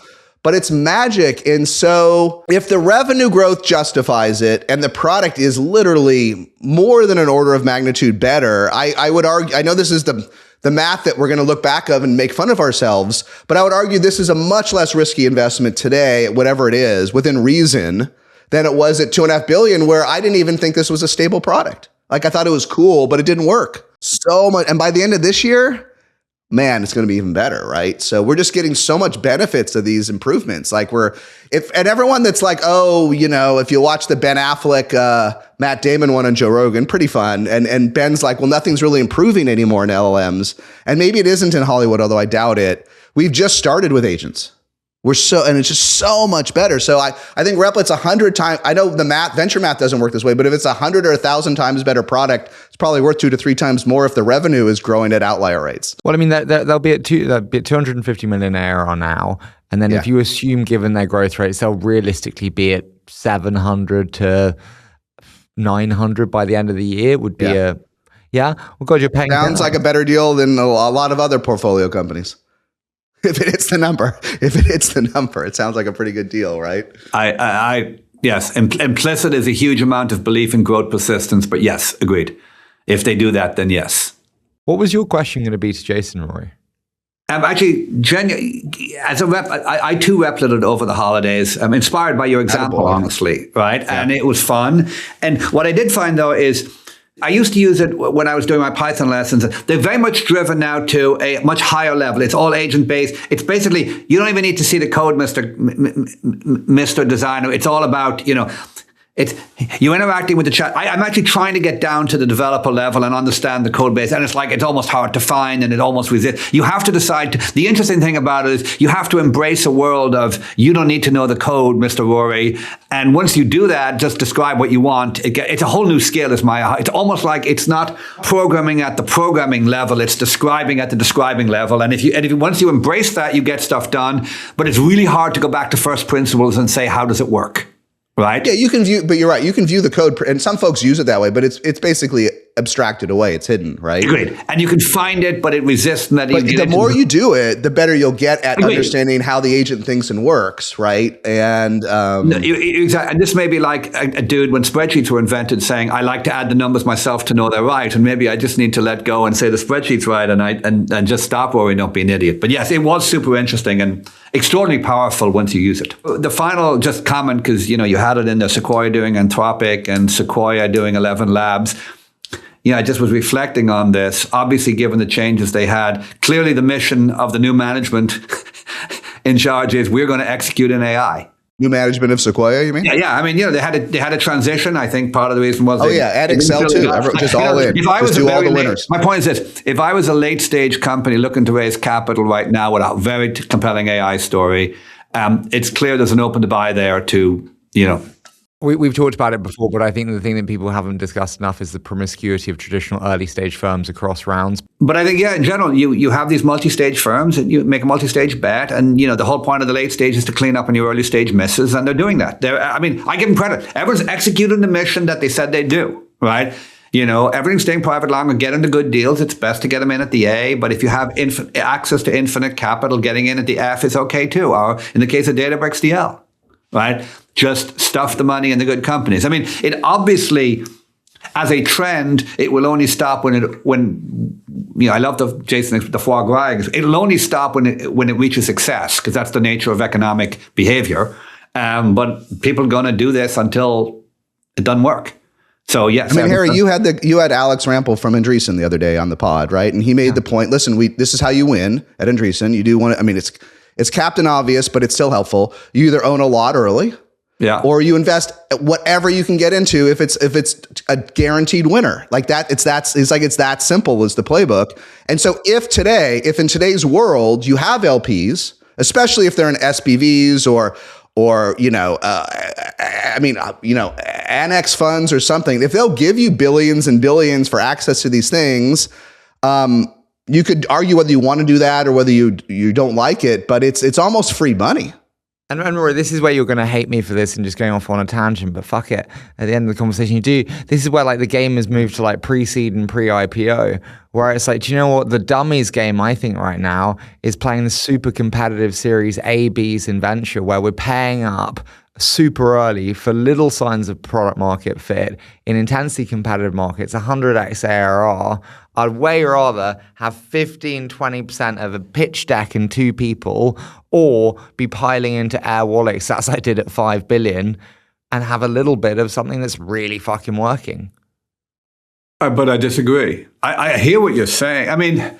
Speaker 1: but it's magic. And so if the revenue growth justifies it and the product is literally more than an order of magnitude better, I would argue, I know this is the math that we're going to look back of and make fun of ourselves, but I would argue this is a much less risky investment today, whatever it is, within reason, than it was at $2.5 billion, where I didn't even think this was a stable product. Like, I thought it was cool, but it didn't work so much. And by the end of this year, man, it's going to be even better, right? So we're just getting so much benefits of these improvements. Like and everyone that's like, oh, if you watch the Ben Affleck, Matt Damon one on Joe Rogan, pretty fun. And Ben's like, well, nothing's really improving anymore in LLMs. And maybe it isn't in Hollywood, although I doubt it. We've just started with agents. And it's just so much better. So I think Replit's 100 times, I know the venture math doesn't work this way, but if it's 100 or 1,000 times better product, it's probably worth 2 to 3 times more if the revenue is growing at outlier rates.
Speaker 4: Well, I mean, they'll be at 250 million ARR now. And then if you assume, given their growth rates, they'll realistically be at 700 to 900 by the end of the year would be well, God, you're paying.
Speaker 1: Sounds like a better deal than a lot of other portfolio companies. If it hits the number, it sounds like a pretty good deal, right?
Speaker 2: Yes, implicit is a huge amount of belief in growth persistence, but yes, agreed. If they do that, then yes.
Speaker 4: What was your question going to be to Jason, Rory?
Speaker 2: Actually, as a rep, I too replited over the holidays. I'm inspired by your example, honestly, right? Yeah. And it was fun. And what I did find, though, is I used to use it when I was doing my Python lessons. They're very much driven now to a much higher level. It's all agent-based. It's basically, you don't even need to see the code, Mr. Designer. It's all about, it's you interacting with the chat. I'm actually trying to get down to the developer level and understand the code base. And it's almost hard to find, and it almost resists. You have to decide. The interesting thing about it is you have to embrace a world of you don't need to know the code, Mr. Rory. And once you do that, just describe what you want. It's a whole new skill. It's almost like it's not programming at the programming level. It's describing at the describing level. And once you embrace that, you get stuff done. But it's really hard to go back to first principles and say, how does it work? Right?
Speaker 1: Yeah, you can view, but you're right. You can view the code, and some folks use it that way, but it's basically abstracted away. It's hidden, right?
Speaker 2: Agreed. And you can find it, but it resists. And
Speaker 1: but the more you do it, the better you'll get at understanding how the agent thinks and works, right? And
Speaker 2: exactly. And this may be like a dude when spreadsheets were invented saying, I like to add the numbers myself to know they're right. And maybe I just need to let go and say the spreadsheet's right and just stop worrying, don't be an idiot. But yes, it was super interesting and extraordinarily powerful once you use it. The final just comment, because you had it in the Sequoia doing Anthropic and Sequoia doing 11 Labs. I just was reflecting on this. Obviously, given the changes they had, clearly the mission of the new management in charge is we're going to execute in AI.
Speaker 1: New management of Sequoia, you mean?
Speaker 2: Yeah. I mean, they had a transition. I think part of the reason was
Speaker 1: add Excel too. Just all in.
Speaker 2: If I was
Speaker 1: just do all the winners.
Speaker 2: My point is this: if I was a late stage company looking to raise capital right now with a very compelling AI story, it's clear there's an open to buy there to
Speaker 4: We've talked about it before, but I think the thing that people haven't discussed enough is the promiscuity of traditional early stage firms across rounds.
Speaker 2: But I think, in general, you have these multi-stage firms and you make a multi-stage bet. And, the whole point of the late stage is to clean up on your early stage misses. And they're doing that. I give them credit. Everyone's executing the mission that they said they'd do, right? Everything's staying private long and getting the good deals. It's best to get them in at the A. But if you have access to infinite capital, getting in at the F is okay too. Or in the case of Databricks, the L. Right? Just stuff the money in the good companies. I mean, it obviously, as a trend, it will only stop when I love the foie gras. It'll only stop when it reaches success, because that's the nature of economic behavior. But people are going to do this until it doesn't work. So yes,
Speaker 1: I mean, Harry, you had Alex Rampel from Andreessen the other day on the pod, right? And he made the point. Listen, this is how you win at Andreessen. You do want to. I mean, it's Captain Obvious, but it's still helpful. You either own a lot early, or you invest whatever you can get into if it's a guaranteed winner. Like that, it's that simple as the playbook. And so if in today's world you have LPs, especially if they're in SPVs or annex funds or something, if they'll give you billions and billions for access to these things, you could argue whether you want to do that or whether you don't like it, but it's almost free money.
Speaker 4: And Rory, this is where you're going to hate me for this and just going off on a tangent, but fuck it. At the end of the conversation you do, this is where like the game has moved to like pre-seed and pre-IPO, where it's like, do you know what? The dummies game, I think right now, is playing the super competitive series A, Bs in venture, where we're paying up super early for little signs of product market fit in intensely competitive markets, 100x ARR. I'd way rather have 15, 20% of a pitch deck and 2 people, or be piling into Air Wallets, as I did at 5 billion, and have a little bit of something that's really fucking working.
Speaker 2: But I disagree. I hear what you're saying. I mean,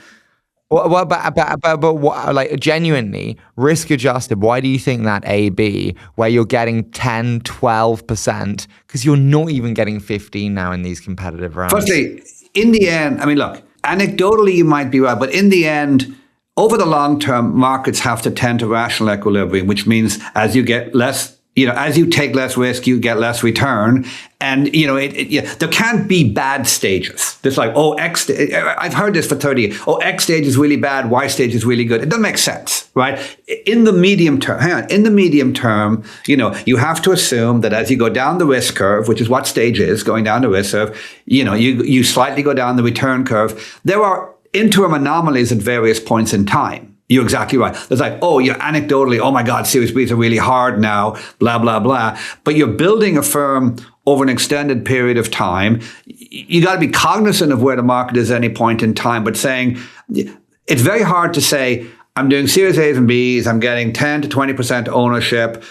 Speaker 4: but what, like genuinely risk adjusted, why do you think that AB, where you're getting 10, 12%, because you're not even getting 15 now in these competitive rounds?
Speaker 2: Firstly, in the end, I mean, look, anecdotally you might be right, but in the end, over the long term, markets have to tend to rational equilibrium, which means as you get less, as you take less risk, you get less return. And, there can't be bad stages. There's like, I've heard this for 30 years. X stage is really bad, Y stage is really good. It doesn't make sense, right? In the medium term, you have to assume that as you go down the risk curve, which is what stage is, going down the risk curve, you slightly go down the return curve. There are interim anomalies at various points in time. You're exactly right. There's like, anecdotally, oh my God, Series Bs are really hard now, blah, blah, blah. But you're building a firm over an extended period of time. You got to be cognizant of where the market is at any point in time, but saying, it's very hard to say, I'm doing Series A's and B's, I'm getting 10 to 20% ownership.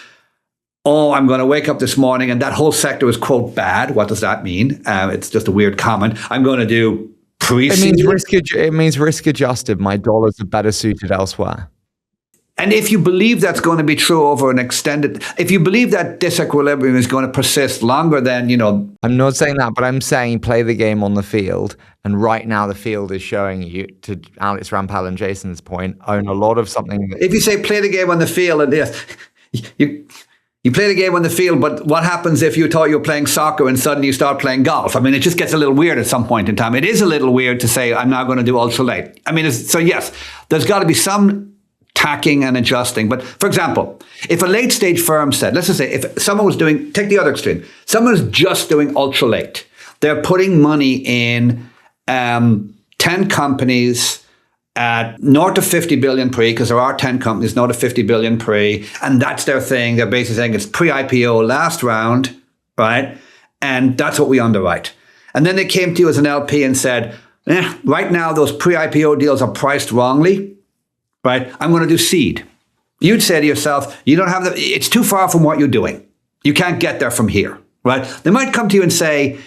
Speaker 2: I'm going to wake up this morning and that whole sector is, quote, bad. What does that mean? It's just a weird comment. I'm going to do
Speaker 4: It means risk adjusted. My dollars are better suited elsewhere.
Speaker 2: And if you believe that's going to be true over an extended, if you believe that disequilibrium is going to persist longer than,
Speaker 4: I'm not saying that, but I'm saying play the game on the field. And right now the field is showing you, to Alex Rampal and Jason's point, own a lot of something.
Speaker 2: If you say play the game on the field, and yes, you play the game on the field, but what happens if you thought you were playing soccer and suddenly you start playing golf? I mean, it just gets a little weird at some point in time. It is a little weird to say, I'm now going to do ultra late. I mean, so yes, there's got to be some tacking and adjusting. But for example, if a late stage firm said, let's just say if someone was doing, take the other extreme, someone was just doing ultra late. They're putting money in 10 companies at north of 50 billion pre, because there are 10 companies north of 50 billion pre, and that's their thing. They're basically saying it's pre-IPO last round, right? And that's what we underwrite. And then they came to you as an LP and said, right now those pre-IPO deals are priced wrongly, right? I'm going to do seed. You'd say to yourself, you don't have it's too far from what you're doing. You can't get there from here, right? They might come to you and say,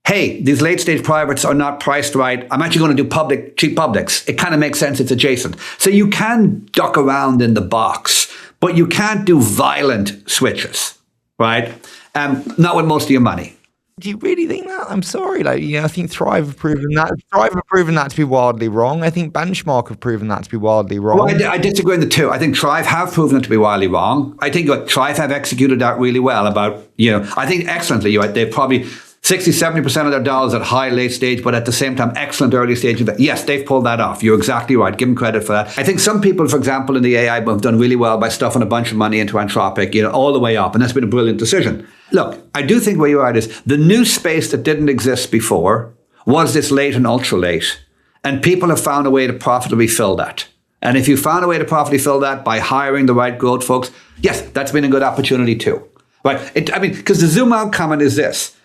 Speaker 2: hey, these late stage privates are not priced right. I'm actually going to do cheap publics. It kind of makes sense. It's adjacent. So you can duck around in the box, but you can't do violent switches, right? Not with most of your money.
Speaker 4: Do you really think that? I'm sorry. I think Thrive have proven that. Thrive have proven that to be wildly wrong. I think Benchmark have proven that to be wildly wrong.
Speaker 2: Well, I disagree on the two. I think Thrive have proven it to be wildly wrong. I think Thrive have executed that really well I think excellently. They've probably 60, 70% of their dollars at high late stage, but at the same time, excellent early stage. Yes, they've pulled that off. You're exactly right. Give them credit for that. I think some people, for example, in the AI have done really well by stuffing a bunch of money into Anthropic, all the way up. And that's been a brilliant decision. Look, I do think where you're at is the new space that didn't exist before was this late and ultra late. And people have found a way to profitably fill that. And if you found a way to profitably fill that by hiring the right growth folks, yes, that's been a good opportunity too. Right? Because the zoom out comment is this.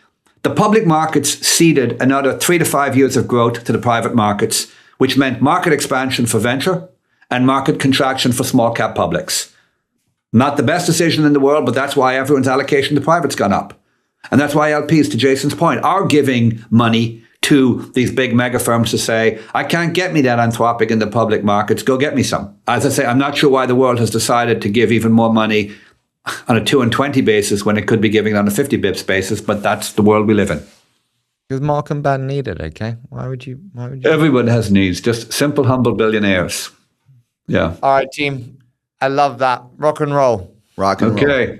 Speaker 2: The public markets ceded another 3 to 5 years of growth to the private markets, which meant market expansion for venture and market contraction for small cap publics. Not the best decision in the world, but that's why everyone's allocation to private's gone up. And that's why LPs, to Jason's point, are giving money to these big mega firms to say, I can't get me that Anthropic in the public markets, go get me some. As I say, I'm not sure why the world has decided to give even more money on a 2 and 20 basis when it could be giving it on a 50 bips basis, but that's the world we live in.
Speaker 4: Because Mark and Ben need it, okay? Why would you?
Speaker 2: Everyone has needs, just simple, humble billionaires. Yeah.
Speaker 4: All right, team. I love that. Rock and roll.
Speaker 1: Rock and roll.
Speaker 2: Okay.